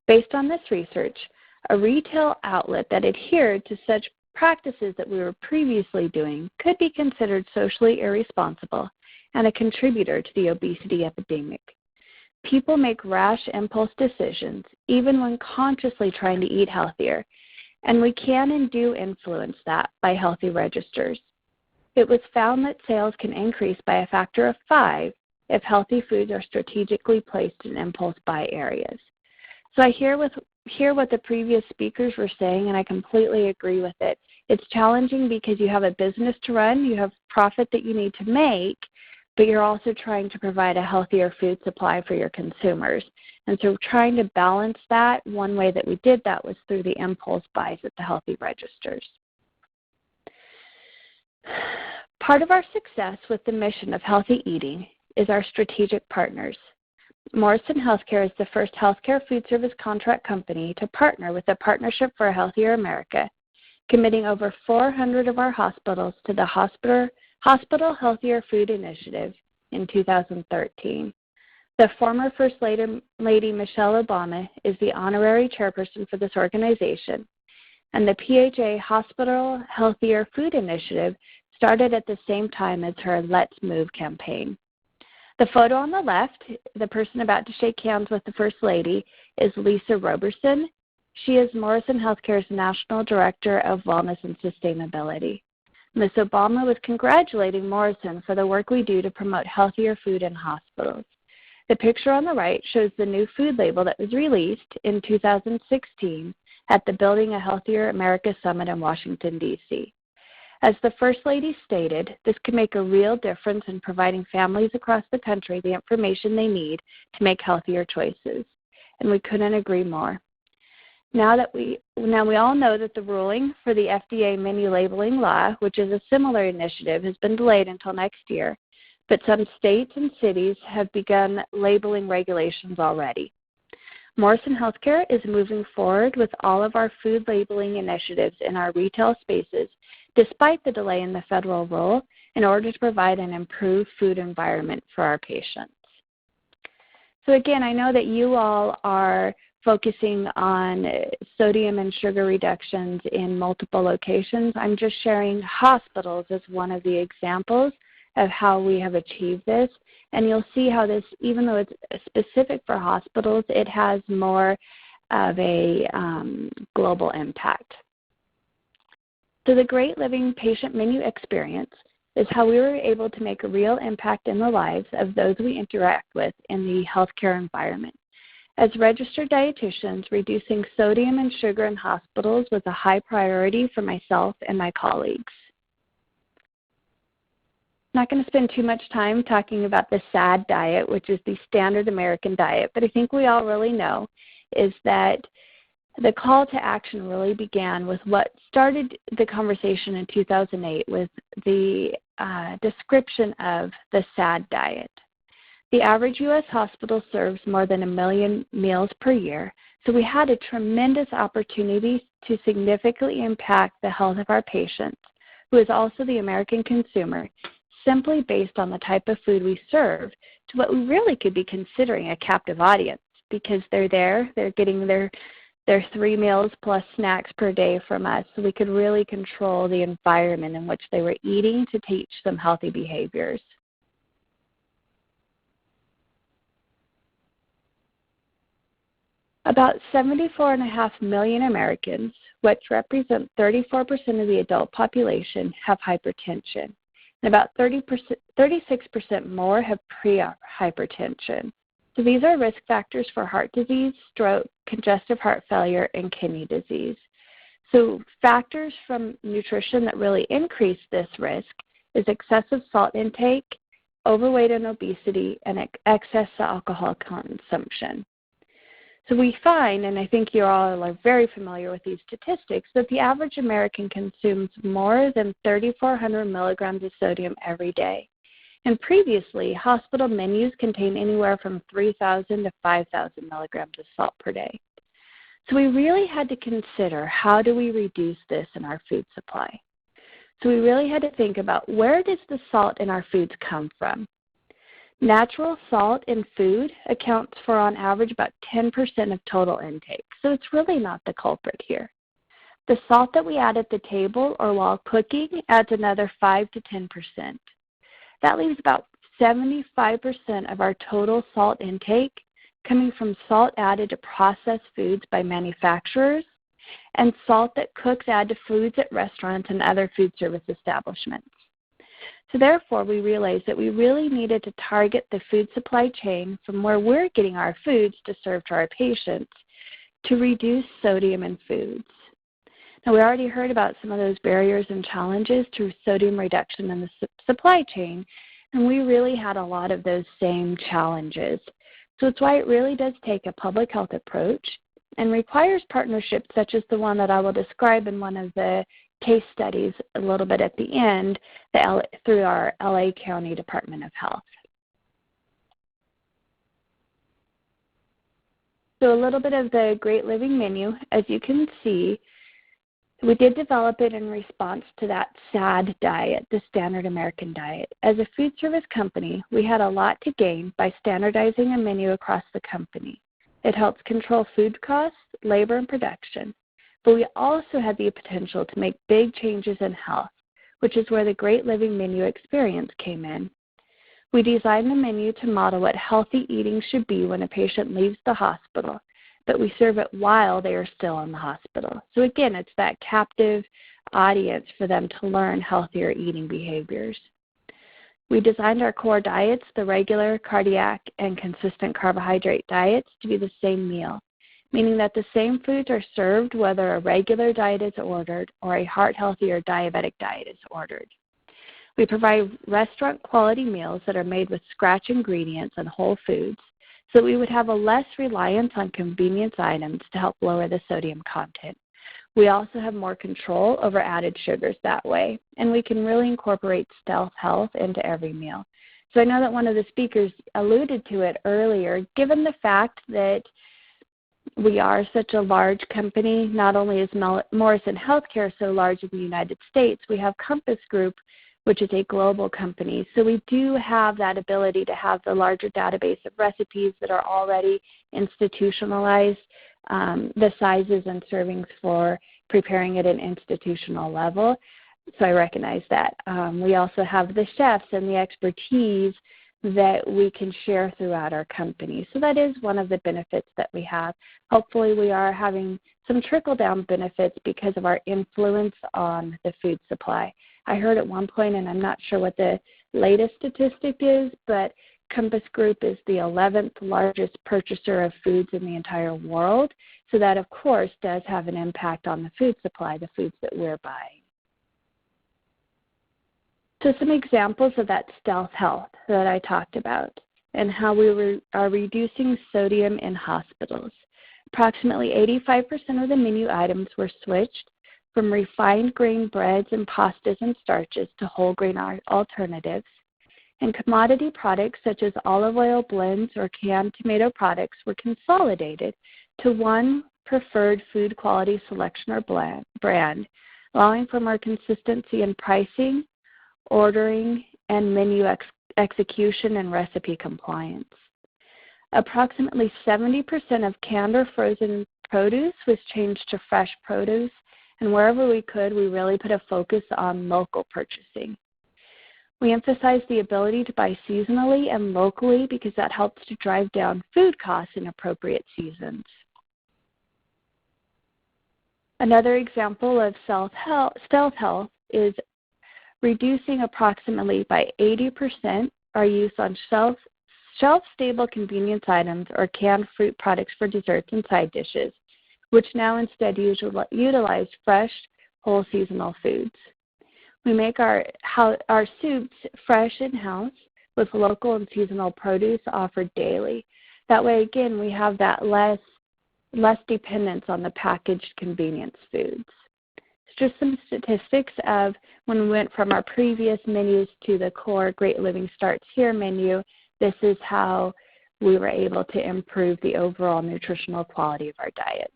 Based on this research, a retail outlet that adhered to such practices that we were previously doing could be considered socially irresponsible and a contributor to the obesity epidemic. People make rash impulse decisions, even when consciously trying to eat healthier, and we can and do influence that by healthy registers. It was found that sales can increase by a factor of 5 if healthy foods are strategically placed in impulse buy areas. So I hear what the previous speakers were saying, and I completely agree with it. It's challenging because you have a business to run, you have profit that you need to make, but you're also trying to provide a healthier food supply for your consumers. And so trying to balance that, one way that we did that was through the impulse buys at the healthy registers. Part of our success with the mission of healthy eating is our strategic partners. Morrison Healthcare is the first healthcare food service contract company to partner with the Partnership for a Healthier America, committing over 400 of our hospitals to the Hospital Healthier Food Initiative in 2013. The former First Lady Michelle Obama is the honorary chairperson for this organization, and the PHA Hospital Healthier Food Initiative started at the same time as her Let's Move campaign. The photo on the left, the person about to shake hands with the First Lady, is Lisa Roberson. She is Morrison Healthcare's National Director of Wellness and Sustainability. Ms. Obama was congratulating Morrison for the work we do to promote healthier food in hospitals. The picture on the right shows the new food label that was released in 2016 at the Building a Healthier America Summit in Washington, D.C. As the First Lady stated, this could make a real difference in providing families across the country the information they need to make healthier choices, and we couldn't agree more. Now we all know that the ruling for the FDA menu labeling law, which is a similar initiative, has been delayed until next year, but some states and cities have begun labeling regulations already. Morrison Healthcare is moving forward with all of our food labeling initiatives in our retail spaces, despite the delay in the federal rule, in order to provide an improved food environment for our patients. So again, I know that you all are focusing on sodium and sugar reductions in multiple locations. I'm just sharing hospitals as one of the examples of how we have achieved this. And you'll see how this, even though it's specific for hospitals, it has more of a global impact. So the Great Living Patient Menu Experience is how we were able to make a real impact in the lives of those we interact with in the healthcare environment. As registered dietitians, reducing sodium and sugar in hospitals was a high priority for myself and my colleagues. I'm not going to spend too much time talking about the SAD diet, which is the standard American diet, but I think we all really know is that the call to action really began with what started the conversation in 2008 with the description of the SAD diet. The average U.S. hospital serves more than 1 million meals per year, so we had a tremendous opportunity to significantly impact the health of our patients, who is also the American consumer, simply based on the type of food we serve, to what we really could be considering a captive audience, because they're getting their 3 meals plus snacks per day from us, so we could really control the environment in which they were eating to teach them healthy behaviors. About 74.5 million Americans, which represent 34% of the adult population, have hypertension, and about 36% more have pre-hypertension. So these are risk factors for heart disease, stroke, congestive heart failure, and kidney disease. So factors from nutrition that really increase this risk is excessive salt intake, overweight and obesity, and excess alcohol consumption. So we find, and I think you all are very familiar with these statistics, that the average American consumes more than 3,400 milligrams of sodium every day. And previously, hospital menus contain anywhere from 3,000 to 5,000 milligrams of salt per day. So we really had to consider, how do we reduce this in our food supply? So we really had to think about, where does the salt in our foods come from? Natural salt in food accounts for on average about 10% of total intake, so it's really not the culprit here. The salt that we add at the table or while cooking adds another 5 to 10%. That leaves about 75% of our total salt intake coming from salt added to processed foods by manufacturers and salt that cooks add to foods at restaurants and other food service establishments. So therefore, we realized that we really needed to target the food supply chain from where we're getting our foods to serve to our patients to reduce sodium in foods. Now, we already heard about some of those barriers and challenges to sodium reduction in the supply chain, and we really had a lot of those same challenges. So it's why it really does take a public health approach and requires partnerships such as the one that I will describe in one of the case studies a little bit at the end through our LA County Department of Health. So a little bit of the Great Living menu. As you can see, we did develop it in response to that SAD diet, the Standard American Diet. As a food service company, we had a lot to gain by standardizing a menu across the company. It helps control food costs, labor, and production. But we also had the potential to make big changes in health, which is where the Great Living Menu experience came in. We designed the menu to model what healthy eating should be when a patient leaves the hospital, but we serve it while they are still in the hospital. So again, it's that captive audience for them to learn healthier eating behaviors. We designed our core diets, the regular, cardiac, and consistent carbohydrate diets, to be the same meal, meaning that the same foods are served whether a regular diet is ordered or a heart-healthy or diabetic diet is ordered. We provide restaurant-quality meals that are made with scratch ingredients and whole foods so we would have a less reliance on convenience items to help lower the sodium content. We also have more control over added sugars that way, and we can really incorporate stealth health into every meal. So I know that one of the speakers alluded to it earlier. Given the fact that we are such a large company, not only is Morrison Healthcare so large in the United States, we have Compass Group, which is a global company. So we do have that ability to have the larger database of recipes that are already institutionalized, the sizes and servings for preparing at an institutional level. So I recognize that. We also have the chefs and the expertise that we can share throughout our company. So that is one of the benefits that we have. Hopefully we are having some trickle-down benefits because of our influence on the food supply. I heard at one point, and I'm not sure what the latest statistic is, but Compass Group is the 11th largest purchaser of foods in the entire world. So that, of course, does have an impact on the food supply, the foods that we're buying. So some examples of that stealth health that I talked about and how we are reducing sodium in hospitals. Approximately 85% of the menu items were switched from refined grain breads and pastas and starches to whole grain alternatives. And commodity products such as olive oil blends or canned tomato products were consolidated to one preferred food quality selection or brand, allowing for more consistency in pricing, ordering, and menu execution and recipe compliance. Approximately 70% of canned or frozen produce was changed to fresh produce, and wherever we could, we really put a focus on local purchasing. We emphasize the ability to buy seasonally and locally because that helps to drive down food costs in appropriate seasons. Another example of stealth health is reducing approximately by 80% our use on shelf-stable convenience items or canned fruit products for desserts and side dishes, which now instead utilize fresh, whole seasonal foods. We make our soups fresh in-house with local and seasonal produce offered daily. That way, again, we have that less dependence on the packaged convenience foods. It's just some statistics of when we went from our previous menus to the core Great Living Starts Here menu, this is how we were able to improve the overall nutritional quality of our diets.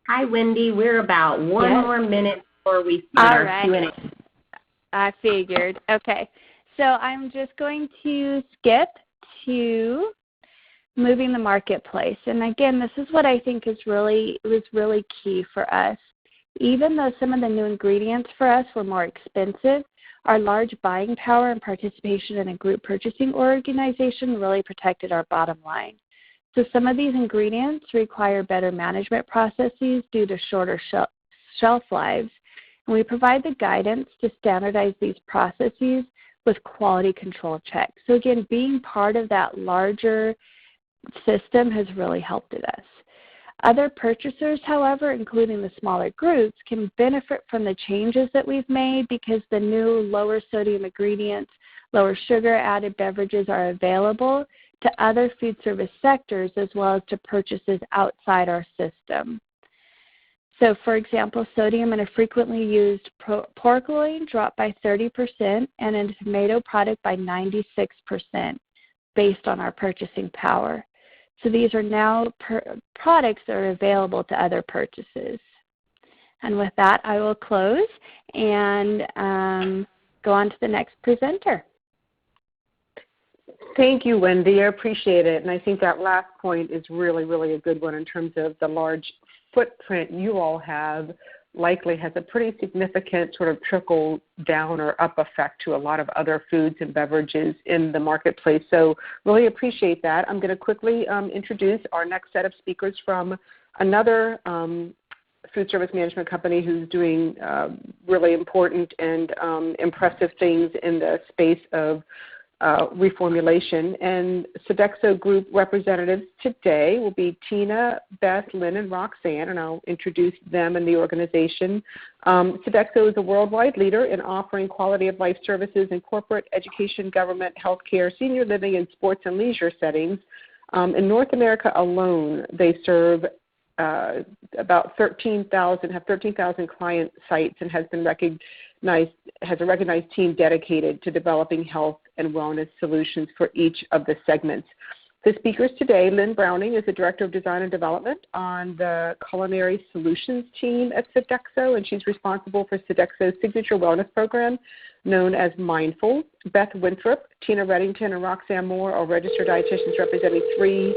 Hi, Wendy. We're about one more minute before we start our Q&A. Right. I figured. Okay. So I'm just going to skip to moving the marketplace. And again, this is what I think was really key for us. Even though some of the new ingredients for us were more expensive, our large buying power and participation in a group purchasing organization really protected our bottom line. So some of these ingredients require better management processes due to shorter shelf lives. And we provide the guidance to standardize these processes with quality control checks. So again, being part of that larger system has really helped us. Other purchasers, however, including the smaller groups, can benefit from the changes that we've made because the new lower sodium ingredients, lower sugar added beverages are available to other food service sectors as well as to purchases outside our system. So, for example, sodium in a frequently used pork loin dropped by 30% and in a tomato product by 96% based on our purchasing power. So these are now products that are available to other purchases. And with that, I will close and go on to the next presenter. Thank you, Wendy. I appreciate it. And I think that last point is really, really a good one in terms of the large footprint you all have likely has a pretty significant sort of trickle down or up effect to a lot of other foods and beverages in the marketplace. So really appreciate that. I'm going to quickly introduce our next set of speakers from another food service management company who's doing really important and impressive things in the space of reformulation. And Sodexo Group representatives today will be Tina, Beth, Lynn, and Roxanne, and I'll introduce them and the organization. Sodexo is a worldwide leader in offering quality of life services in corporate, education, government, healthcare, senior living, and sports and leisure settings. In North America alone, they serve about 13,000 client sites and has a recognized team dedicated to developing health and wellness solutions for each of the segments. The speakers today, Lynn Browning is the Director of Design and Development on the Culinary Solutions team at Sodexo, and she's responsible for Sodexo's signature wellness program known as Mindful. Beth Winthrop, Tina Reddington, and Roxanne Moore are registered dietitians representing 3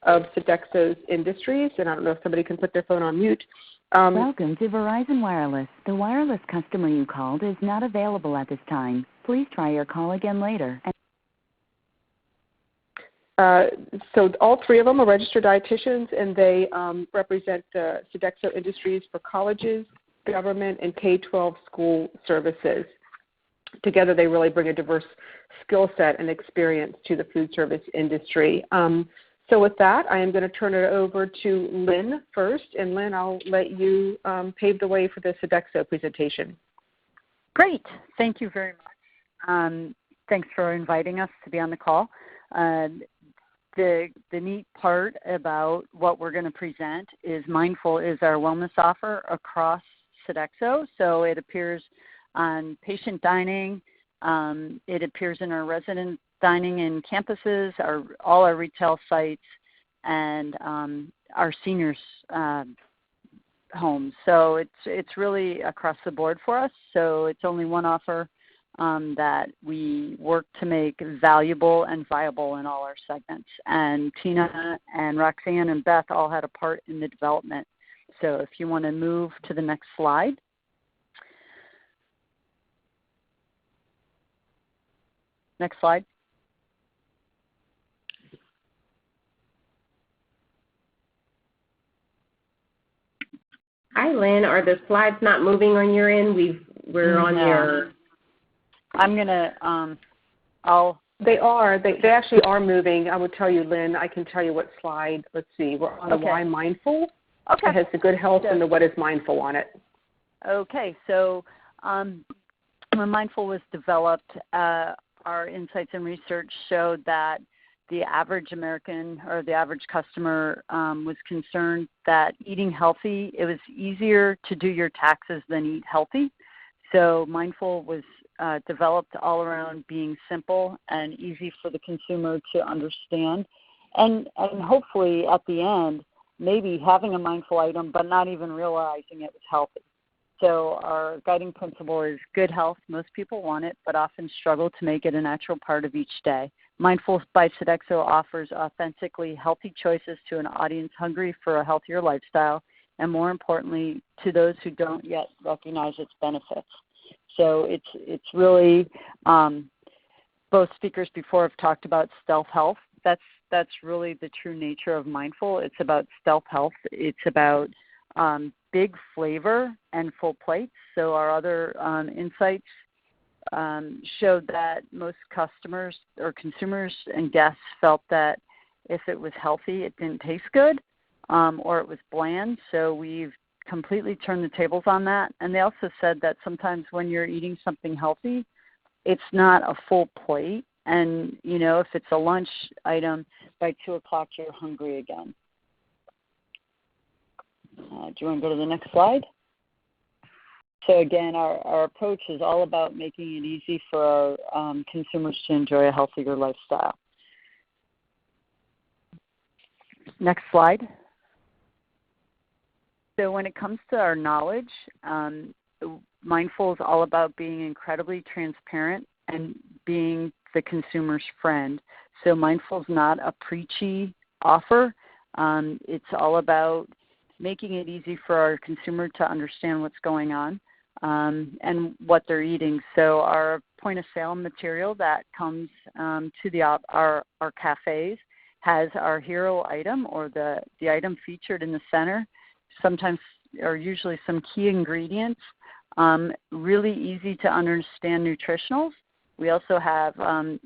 of Sodexo's industries, and I don't know if somebody can put their phone on mute. Welcome to Verizon Wireless. The wireless customer you called is not available at this time. Please try your call again later. So all 3 of them are registered dietitians, and they represent the Sodexo industries for colleges, government, and K-12 school services. Together, they really bring a diverse skill set and experience to the food service industry. So with that, I am going to turn it over to Lynn first. And Lynn, I'll let you pave the way for the Sodexo presentation. Great. Thank you very much. Thanks for inviting us to be on the call. The neat part about what we're going to present is Mindful is our wellness offer across Sodexo. So it appears on patient dining. It appears in our resident dining in campuses, all our retail sites, and our seniors' homes. So it's really across the board for us. So it's only one offer that we work to make valuable and viable in all our segments. And Tina and Roxanne and Beth all had a part in the development. So if you want to move to the next slide. Next slide. Hi, Lynn. Are the slides not moving on your end? We're on your. I'm gonna. They are. They actually are moving. I would tell you, Lynn. I can tell you what slide. Let's see. We're on the Why Mindful. Okay. It has the good health and the what is mindful on it. Okay. So when Mindful was developed, our insights and research showed that the average American or the average customer was concerned that eating healthy, it was easier to do your taxes than eat healthy. So Mindful was developed all around being simple and easy for the consumer to understand. And hopefully at the end, maybe having a mindful item but not even realizing it was healthy. So our guiding principle is good health. Most people want it, but often struggle to make it a natural part of each day. Mindful by Sodexo offers authentically healthy choices to an audience hungry for a healthier lifestyle, and more importantly, to those who don't yet recognize its benefits. So it's really, both speakers before have talked about stealth health. That's really the true nature of Mindful. It's about stealth health. It's about big flavor and full plates. So our other insights showed that most customers or consumers and guests felt that if it was healthy, it didn't taste good, or it was bland. So we've completely turned the tables on that. And they also said that sometimes when you're eating something healthy, it's not a full plate. And, you know, if it's a lunch item, by 2 o'clock you're hungry again. Do you want to go to the next slide? So again, our approach is all about making it easy for our consumers to enjoy a healthier lifestyle. Next slide. So when it comes to our knowledge, Mindful is all about being incredibly transparent and being the consumer's friend. So Mindful is not a preachy offer. It's all about making it easy for our consumer to understand what's going on and what they're eating. So our point of sale material that comes to our cafes has our hero item, or the item featured in the center, sometimes or usually some key ingredients, really easy to understand nutritionals. We also have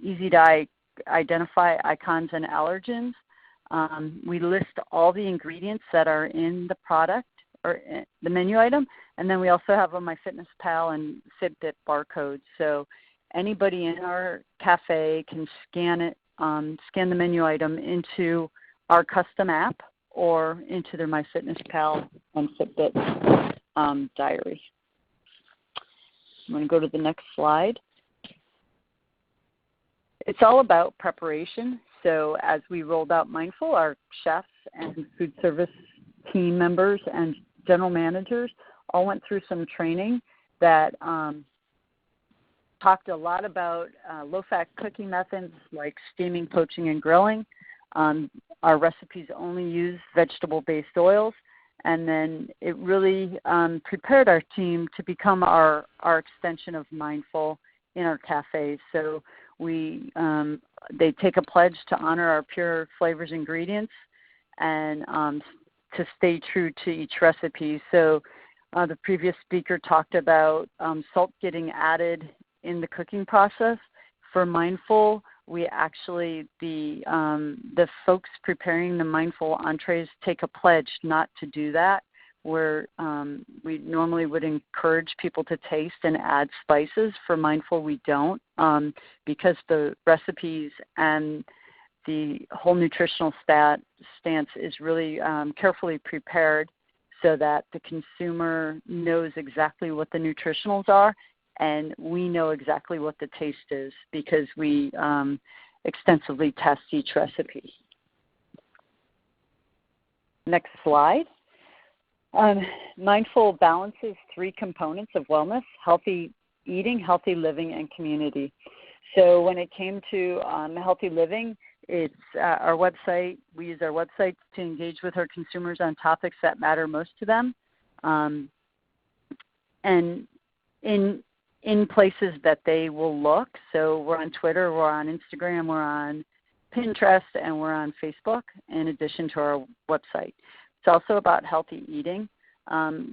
easy to identify icons and allergens. We list all the ingredients that are in the product or the menu item, and then we also have on MyFitnessPal and Fitbit barcodes. So anybody in our cafe can scan the menu item into our custom app or into their MyFitnessPal and Fitbit diary. I'm going to go to the next slide. It's all about preparation. So as we rolled out Mindful, our chefs and food service team members and general managers all went through some training that talked a lot about low-fat cooking methods like steaming, poaching, and grilling. Our recipes only use vegetable-based oils. And then it really prepared our team to become our extension of Mindful in our cafes. So they take a pledge to honor our pure flavors ingredients and to stay true to each recipe. So the previous speaker talked about salt getting added in the cooking process. For Mindful, we actually, the folks preparing the Mindful entrees take a pledge not to do that, where we normally would encourage people to taste and add spices. For Mindful, we don't, because the recipes and the whole nutritional stance is really carefully prepared so that the consumer knows exactly what the nutritionals are, and we know exactly what the taste is because we extensively test each recipe. Next slide. Mindful balances 3 components of wellness: healthy eating, healthy living, and community. So when it came to healthy living, it's our website. We use our website to engage with our consumers on topics that matter most to them, and in places that they will look. So we're on Twitter, we're on Instagram, we're on Pinterest, and we're on Facebook, in addition to our website. It's also about healthy eating.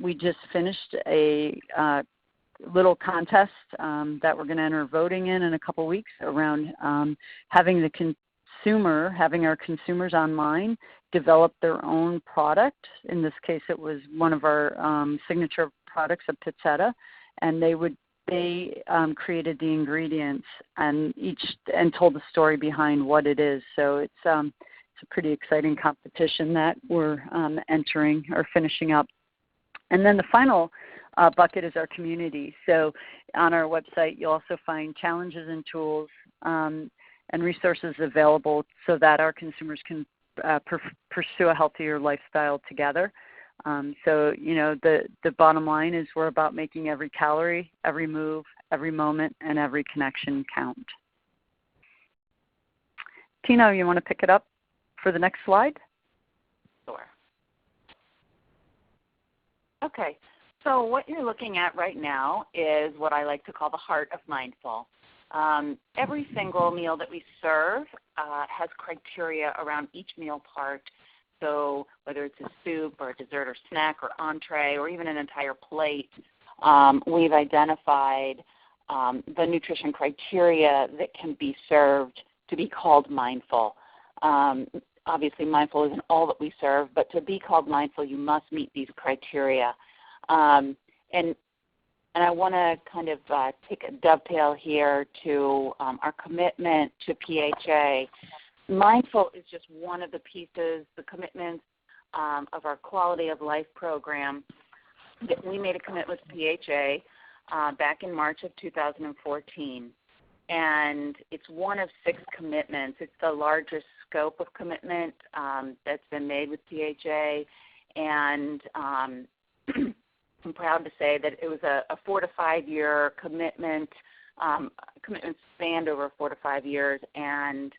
We just finished a little contest that we're going to enter voting in a couple weeks around having our consumers online develop their own product. In this case, it was one of our signature products, a pizzetta, and they created the ingredients and told the story behind what it is. So it's a pretty exciting competition that we're entering or finishing up. And then the final bucket is our community. So on our website, you'll also find challenges and tools and resources available so that our consumers can pursue a healthier lifestyle together. So, the bottom line is we're about making every calorie, every move, every moment, and every connection count. Tina, you want to pick it up for the next slide? Sure. Okay, so what you're looking at right now is what I like to call the heart of mindful. Every single meal that we serve has criteria around each meal part. So whether it's a soup or a dessert or snack or entree or even an entire plate, we've identified the nutrition criteria that can be served to be called mindful. Obviously, mindful isn't all that we serve, but to be called mindful, you must meet these criteria. And I want to kind of take a dovetail here to our commitment to PHA. Mindful is just one of the pieces, the commitments of our quality of life program. We made a commitment to PHA back in March of 2014. And it's one of 6 commitments. It's the largest scope of commitment that's been made with PHA. And I'm proud to say that it was a 4 to 5 year commitment. Commitments spanned over 4 to 5 years, and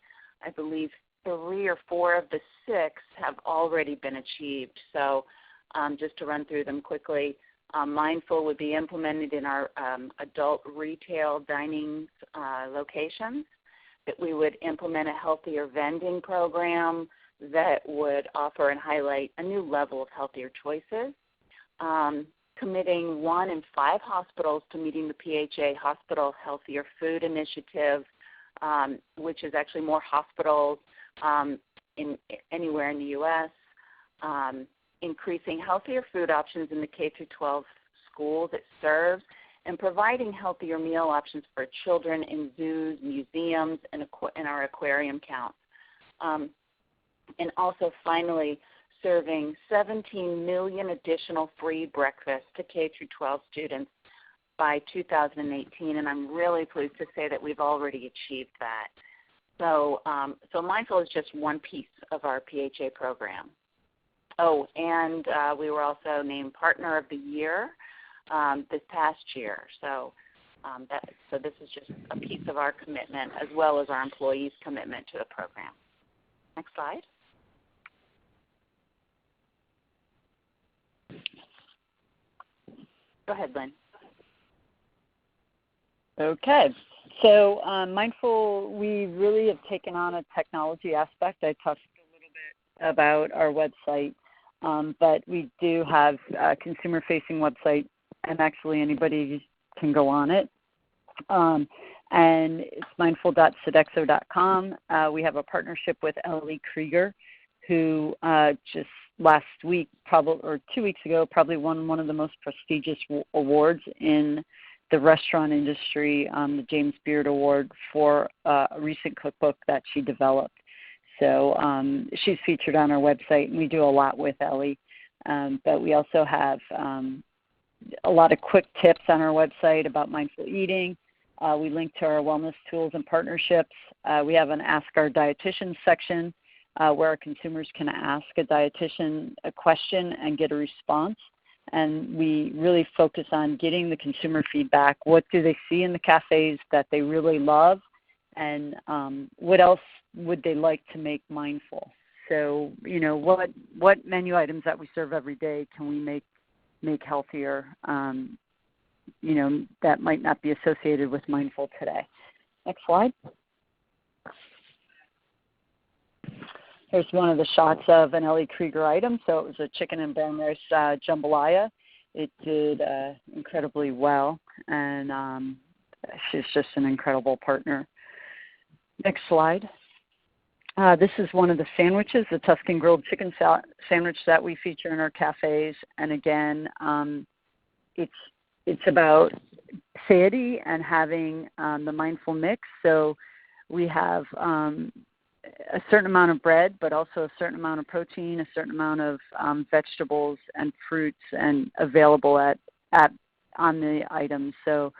I believe 3 or 4 of the 6 have already been achieved. So just to run through them quickly, Mindful would be implemented in our adult retail dining locations, that we would implement a healthier vending program that would offer and highlight a new level of healthier choices, committing 1 in 5 hospitals to meeting the PHA Hospital Healthier Food Initiative, which is actually more hospitals anywhere in the U.S., increasing healthier food options in the K-12 schools it serves, and providing healthier meal options for children in zoos, museums, and our aquarium counts. And also, finally, serving 17 million additional free breakfasts to K-12 students by 2018, and I'm really pleased to say that we've already achieved that. So, Mindful is just one piece of our PHA program. Oh, and we were also named Partner of the Year this past year. So this is just a piece of our commitment as well as our employees' commitment to the program. Next slide. Go ahead, Lynn. Okay. So Mindful, we really have taken on a technology aspect. I talked a little bit about our website. But we do have a consumer-facing website, and actually anybody can go on it. And it's mindful.sodexo.com. We have a partnership with Ellie Krieger, who just last week, or 2 weeks ago, probably won one of the most prestigious awards in the restaurant industry, the James Beard Award, for a recent cookbook that she developed. So she's featured on our website, and we do a lot with Ellie. But we also have a lot of quick tips on our website about mindful eating. We link to our wellness tools and partnerships. We have an Ask Our Dietitian section where our consumers can ask a dietitian a question and get a response. And we really focus on getting the consumer feedback. What do they see in the cafes that they really love? And what else would they like to make mindful? So, what menu items that we serve every day can we make healthier, that might not be associated with mindful today. Next slide. Here's one of the shots of an Ellie Krieger item. So it was a chicken and brown rice jambalaya. It did incredibly well, and she's just an incredible partner. Next slide. This is one of the sandwiches, the Tuscan grilled chicken sandwich that we feature in our cafes. And again, it's about satiety and having the mindful mix. So we have a certain amount of bread, but also a certain amount of protein, a certain amount of vegetables and fruits, and available on the items. So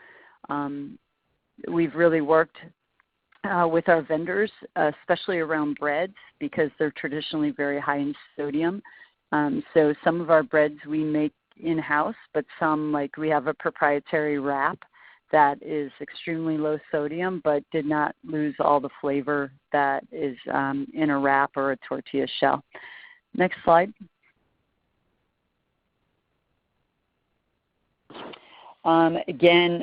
we've really worked with our vendors, especially around breads, because they're traditionally very high in sodium, So some of our breads we make in-house, but some, like we have a proprietary wrap that is extremely low sodium but did not lose all the flavor that is in a wrap or a tortilla shell. Next slide. Again,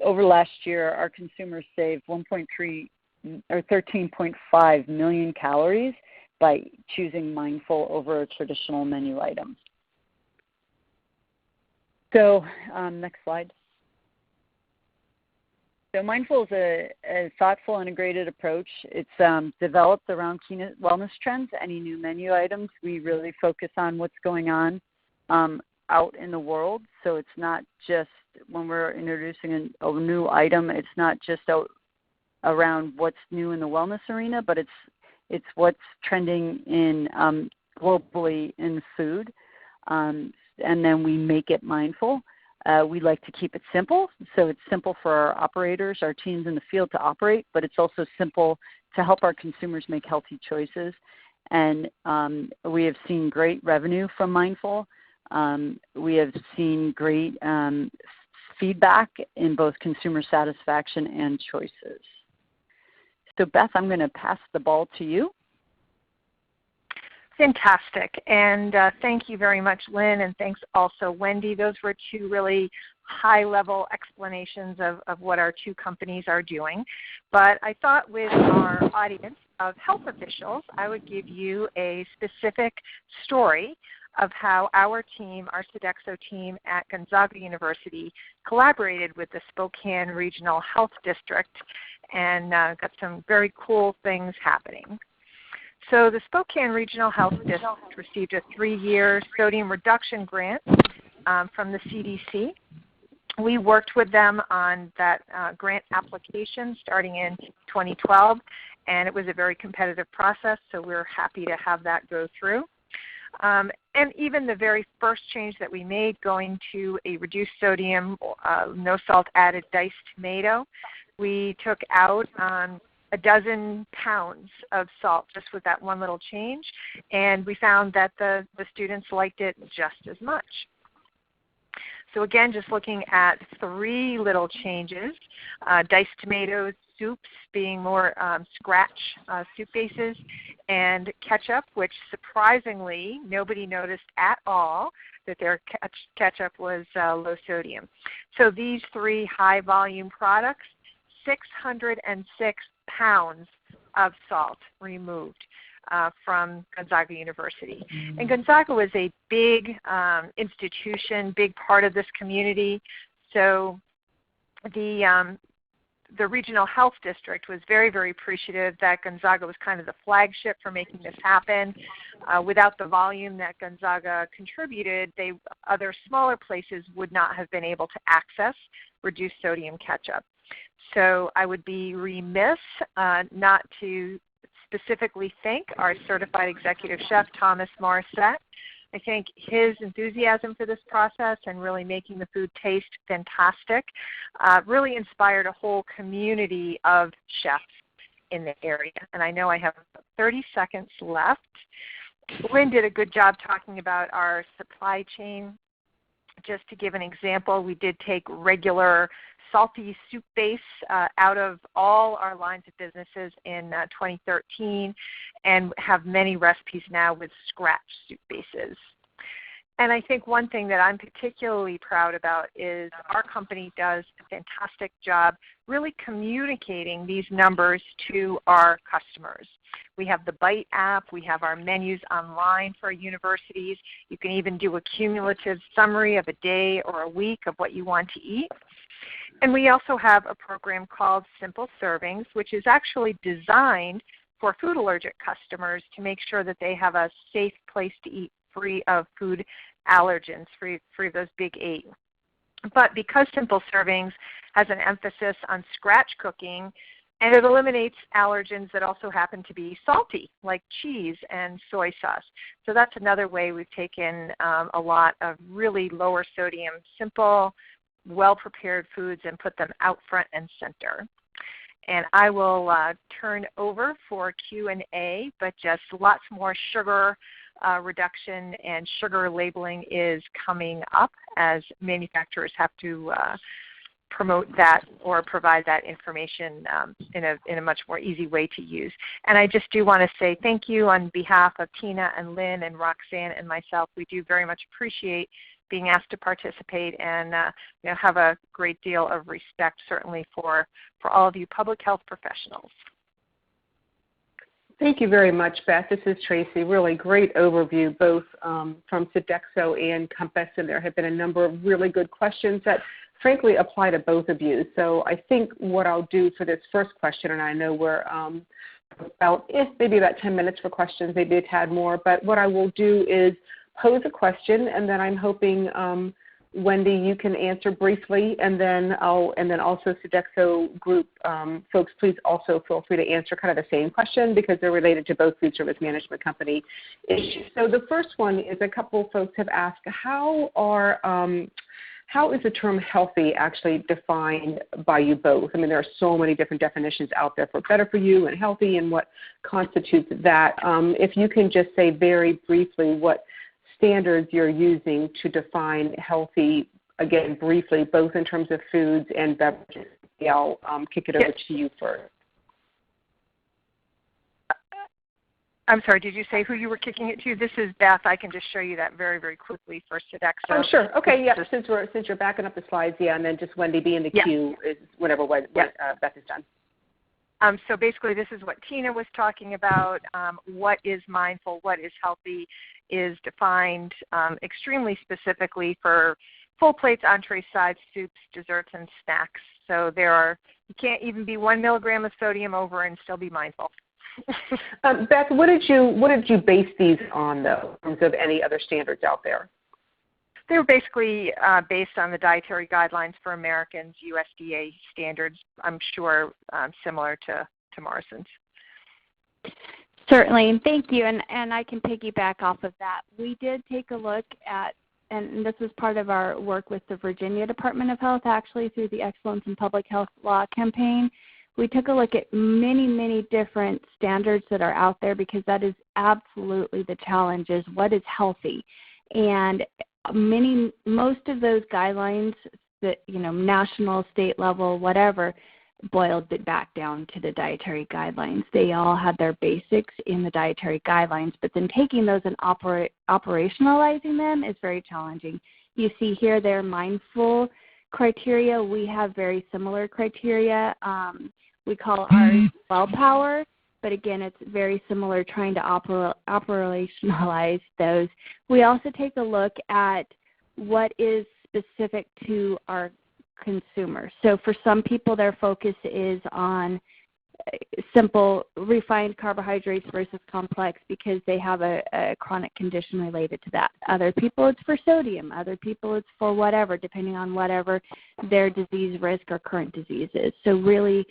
over last year, our consumers saved 13.5 million calories by choosing Mindful over a traditional menu item. So next slide. So Mindful is a thoughtful, integrated approach. It's developed around key wellness trends. Any new menu items, we really focus on what's going on out in the world. So it's not just when we're introducing a new item, it's not just around what's new in the wellness arena, but it's what's trending in globally in food, and then we make it mindful. We like to keep it simple, so it's simple for our operators, our teams in the field to operate, but it's also simple to help our consumers make healthy choices. And we have seen great revenue from Mindful. We have seen great feedback in both consumer satisfaction and choices. So Beth, I'm going to pass the ball to you. Fantastic. And thank you very much, Lynn, and thanks also, Wendy. Those were two really high-level explanations of what our two companies are doing. But I thought with our audience of health officials, I would give you a specific story of how our team, our Sodexo team at Gonzaga University, collaborated with the Spokane Regional Health District and got some very cool things happening. So the Spokane Regional Health District received a 3-year sodium reduction grant from the CDC. We worked with them on that grant application starting in 2012, and it was a very competitive process, so we're happy to have that go through. And even the very first change that we made, going to a reduced sodium, no salt added diced tomato, we took out a dozen pounds of salt just with that one little change, and we found that the students liked it just as much. So again, just looking at 3 little changes, diced tomatoes, soups being more scratch soup bases, and ketchup, which surprisingly nobody noticed at all that their ketchup was low sodium. So these 3 high volume products, 606 pounds of salt removed from Gonzaga University. And Gonzaga was a big institution, big part of this community. So the Regional Health District was very, very appreciative that Gonzaga was kind of the flagship for making this happen. Without the volume that Gonzaga contributed, other smaller places would not have been able to access reduced sodium ketchup. So I would be remiss not to specifically thank our certified executive chef, Thomas Morissette. I think his enthusiasm for this process and really making the food taste fantastic really inspired a whole community of chefs in the area. And I know I have 30 seconds left. Lynn did a good job talking about our supply chain. Just to give an example, we did take regular salty soup base out of all our lines of businesses in 2013 and have many recipes now with scratch soup bases. And I think one thing that I'm particularly proud about is our company does a fantastic job really communicating these numbers to our customers. We have the Bite app. We have our menus online for universities. You can even do a cumulative summary of a day or a week of what you want to eat. And we also have a program called Simple Servings, which is actually designed for food allergic customers to make sure that they have a safe place to eat free of food allergens, free of those big 8. But because Simple Servings has an emphasis on scratch cooking, and it eliminates allergens that also happen to be salty, like cheese and soy sauce. So that's another way we've taken a lot of really lower sodium, simple, well-prepared foods and put them out front and center. And I will turn over for Q&A, but just lots more sugar reduction and sugar labeling is coming up as manufacturers have to promote that or provide that information in a much more easy way to use. And I just do want to say thank you on behalf of Tina and Lynn and Roxanne and myself. We do very much appreciate being asked to participate and have a great deal of respect certainly for all of you public health professionals. Thank you very much, Beth. This is Tracy. Really great overview, both from Sodexo and Compass, and there have been a number of really good questions that frankly apply to both of you. So I think what I'll do for this first question, and I know we're maybe about 10 minutes for questions, maybe a tad more, but what I will do is pose a question, and then I'm hoping Wendy, you can answer briefly, and then also Sodexo group folks, please also feel free to answer kind of the same question because they're related to both food service management company issues. So the first one is a couple of folks have asked, how is the term healthy actually defined by you both? I mean, there are so many different definitions out there for better for you and healthy and what constitutes that. If you can just say very briefly what standards you're using to define healthy, again, briefly, both in terms of foods and beverages. I'll kick it over to you first. I'm sorry, did you say who you were kicking it to? This is Beth. I can just show you that very, very quickly for Sodexo. Oh, sure. Okay, yeah, since you're backing up the slides, and then just Wendy be in the queue is whenever Beth is done. So basically this is what Tina was talking about. What is mindful, what is healthy is defined extremely specifically for full plates, entrees, sides, soups, desserts, and snacks. So you can't even be 1 milligram of sodium over and still be mindful. Beth, what did you base these on, though, in terms of any other standards out there? They were basically based on the dietary guidelines for Americans, USDA standards, I'm sure similar to Morrison's. Certainly, and thank you. And I can piggyback off of that. We did take a look at, and this was part of our work with the Virginia Department of Health, actually, through the Excellence in Public Health Law campaign. We took a look at many, many different standards that are out there because that is absolutely the challenge is what is healthy. And most of those guidelines that, national, state level, whatever, boiled it back down to the dietary guidelines. They all had their basics in the dietary guidelines, but then taking those and operationalizing them is very challenging. You see here their mindful criteria. We have very similar criteria. We call ours willpower, but again, it's very similar trying to operationalize those. We also take a look at what is specific to our consumers. So for some people, their focus is on simple refined carbohydrates versus complex because they have a chronic condition related to that. Other people, it's for sodium. Other people, it's for whatever, depending on whatever their disease risk or current disease is. So really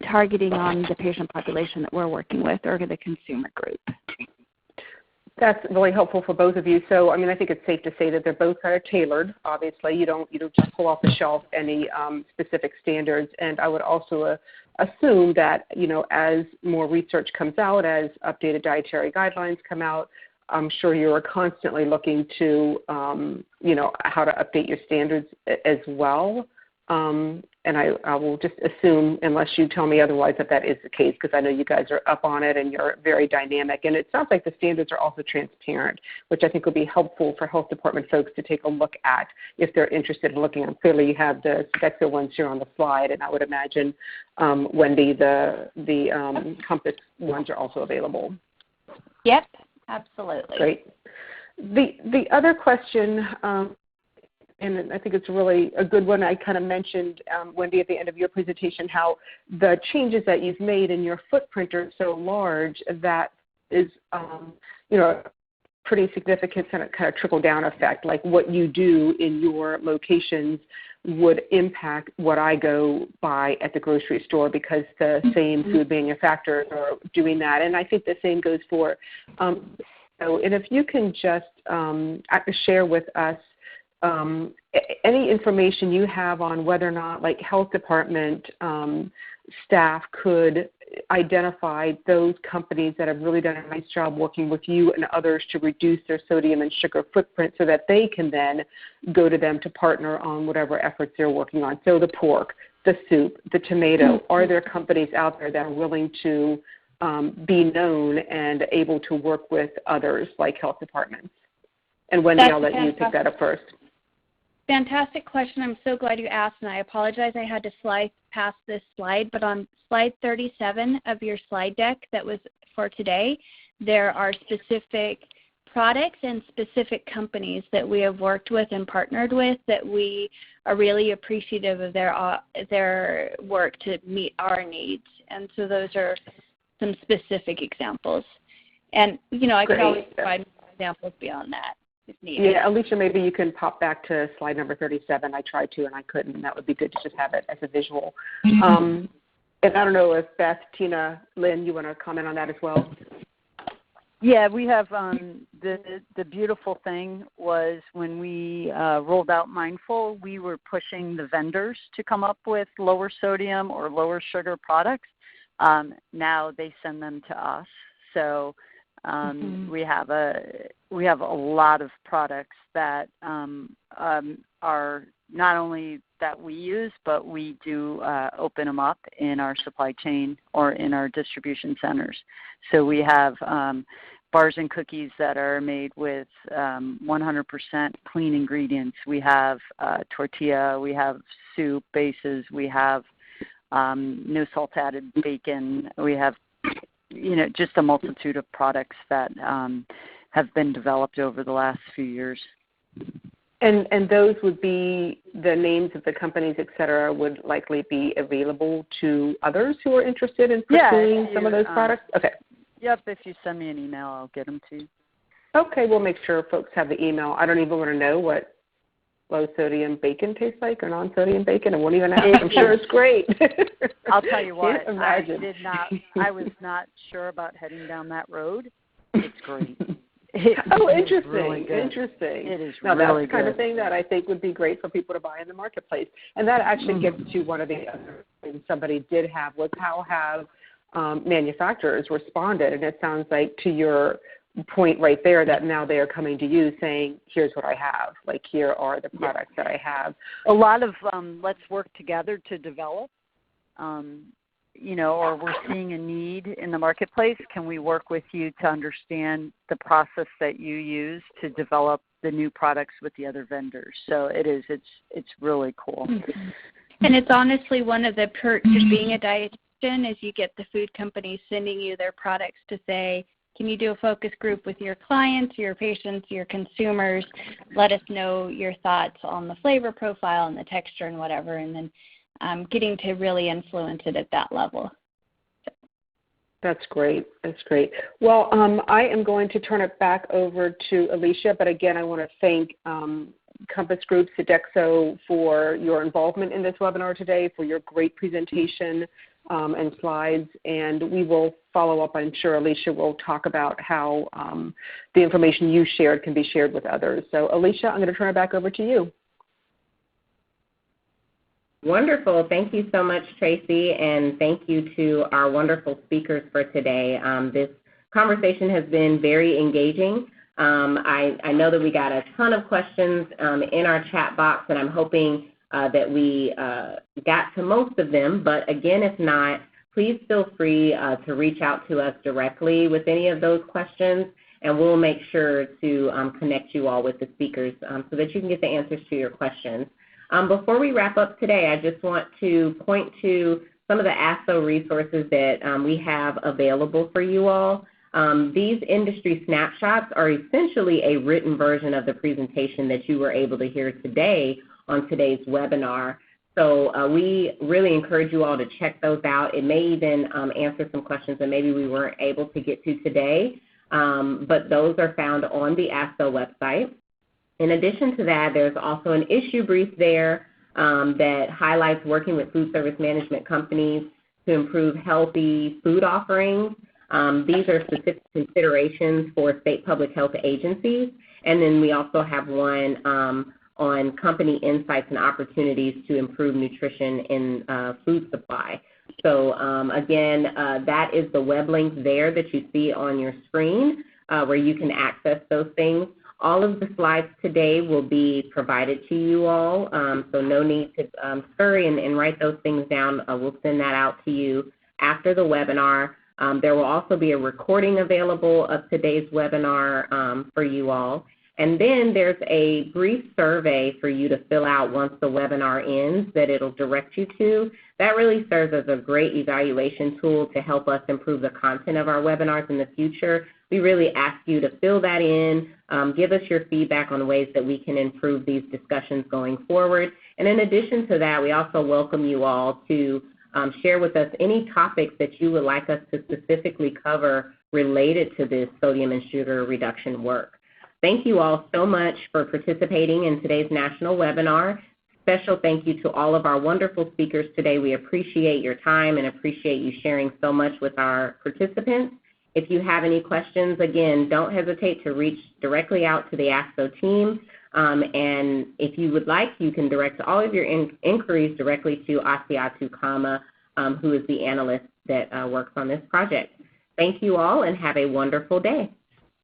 targeting on the patient population that we're working with or the consumer group. That's really helpful for both of you. So, I mean, I think it's safe to say that they're both kind of tailored. Obviously, you don't just pull off the shelf any specific standards. And I would also assume that, as more research comes out, as updated dietary guidelines come out, I'm sure you are constantly looking to, how to update your standards as well. And I will just assume, unless you tell me otherwise, that is the case, because I know you guys are up on it and you're very dynamic. And it sounds like the standards are also transparent, which I think will be helpful for health department folks to take a look at if they're interested in looking. And clearly you have the Sodexo ones here on the slide, and I would imagine, Wendy, the Compass ones are also available. Yep, absolutely. Great. The other question, and I think it's really a good one. I kind of mentioned, Wendy, at the end of your presentation, how the changes that you've made in your footprint are so large that is, pretty significant kind of trickle-down effect. Like what you do in your locations would impact what I go buy at the grocery store because the same food manufacturers are doing that. And I think the same goes for, and if you can just share with us any information you have on whether or not, like, health department staff could, identified those companies that have really done a nice job working with you and others to reduce their sodium and sugar footprint so that they can then go to them to partner on whatever efforts they're working on. So the pork, the soup, the tomato, are there companies out there that are willing to be known and able to work with others like health departments? And Wendy, I'll let you pick that up first. Fantastic question. I'm so glad you asked, and I apologize I had to slide past this slide, but on slide 37 of your slide deck that was for today, there are specific products and specific companies that we have worked with and partnered with that we are really appreciative of their work to meet our needs. And so those are some specific examples. And, you know, I could always provide more examples beyond that if needed. Yeah, Alicia, maybe you can pop back to slide number 37. I tried to and I couldn't, and that would be good to just have it as a visual. And I don't know if Beth, Tina, Lynn, you want to comment on that as well? Yeah, we have the beautiful thing was when we rolled out Mindful, we were pushing the vendors to come up with lower sodium or lower sugar products. Now they send them to us. So we have a lot of products that are not only that we use, but we do open them up in our supply chain or in our distribution centers. So we have bars and cookies that are made with 100% clean ingredients. We have tortilla, we have soup bases, we have no salt added bacon, we have just a multitude of products that have been developed over the last few years. And those would be the names of the companies, et cetera, would likely be available to others who are interested in pursuing some of those products? Okay. Yep, if you send me an email, I'll get them to you. Okay, we'll make sure folks have the email. I don't even want to know what low-sodium bacon tastes like or non-sodium bacon. I won't even ask. I'm sure it's great. I'll tell you what, I was not sure about heading down that road. It's great. Interesting. Really interesting. It is now, really that's the kind of thing that I think would be great for people to buy in the marketplace. And that actually gets to one of the other things somebody did have was how have manufacturers responded. And it sounds like to your point right there that now they are coming to you saying, here's what I have. Like, here are the products that I have. A lot of let's work together to develop. Or we're seeing a need in the marketplace. Can we work with you to understand the process that you use to develop the new products with the other vendors? So it's really cool. And it's honestly one of the perks of being a dietitian is you get the food companies sending you their products to say, can you do a focus group with your clients, your patients, your consumers? Let us know your thoughts on the flavor profile and the texture and whatever, and then getting to really influence it at that level. That's great. That's great. Well, I am going to turn it back over to Alicia, but again, I want to thank Compass Group, Sodexo, for your involvement in this webinar today, for your great presentation and slides, and we will follow up. I'm sure Alicia will talk about how the information you shared can be shared with others. So, Alicia, I'm going to turn it back over to you. Wonderful. Thank you so much, Tracy, and thank you to our wonderful speakers for today. This conversation has been very engaging. I know that we got a ton of questions in our chat box, and I'm hoping that we got to most of them. But again, if not, please feel free to reach out to us directly with any of those questions, and we'll make sure to connect you all with the speakers so that you can get the answers to your questions. Before we wrap up today, I just want to point to some of the ASTHO resources that we have available for you all. These industry snapshots are essentially a written version of the presentation that you were able to hear today on today's webinar. So we really encourage you all to check those out. It may even answer some questions that maybe we weren't able to get to today, but those are found on the ASTHO website. In addition to that, there's also an issue brief there that highlights working with food service management companies to improve healthy food offerings. These are specific considerations for state public health agencies. And then we also have one on company insights and opportunities to improve nutrition in food supply. So again, that is the web link there that you see on your screen where you can access those things. All of the slides today will be provided to you all, so no need to scurry and write those things down. We'll send that out to you after the webinar. There will also be a recording available of today's webinar for you all. And then there's a brief survey for you to fill out once the webinar ends that it'll direct you to. That really serves as a great evaluation tool to help us improve the content of our webinars in the future. We really ask you to fill that in, give us your feedback on ways that we can improve these discussions going forward. And in addition to that, we also welcome you all to share with us any topics that you would like us to specifically cover related to this sodium and sugar reduction work. Thank you all so much for participating in today's national webinar. Special thank you to all of our wonderful speakers today. We appreciate your time and appreciate you sharing so much with our participants. If you have any questions, again, don't hesitate to reach directly out to the ASTHO team. And if you would like, you can direct all of your inquiries directly to Asiatu Kama, who is the analyst that works on this project. Thank you all and have a wonderful day.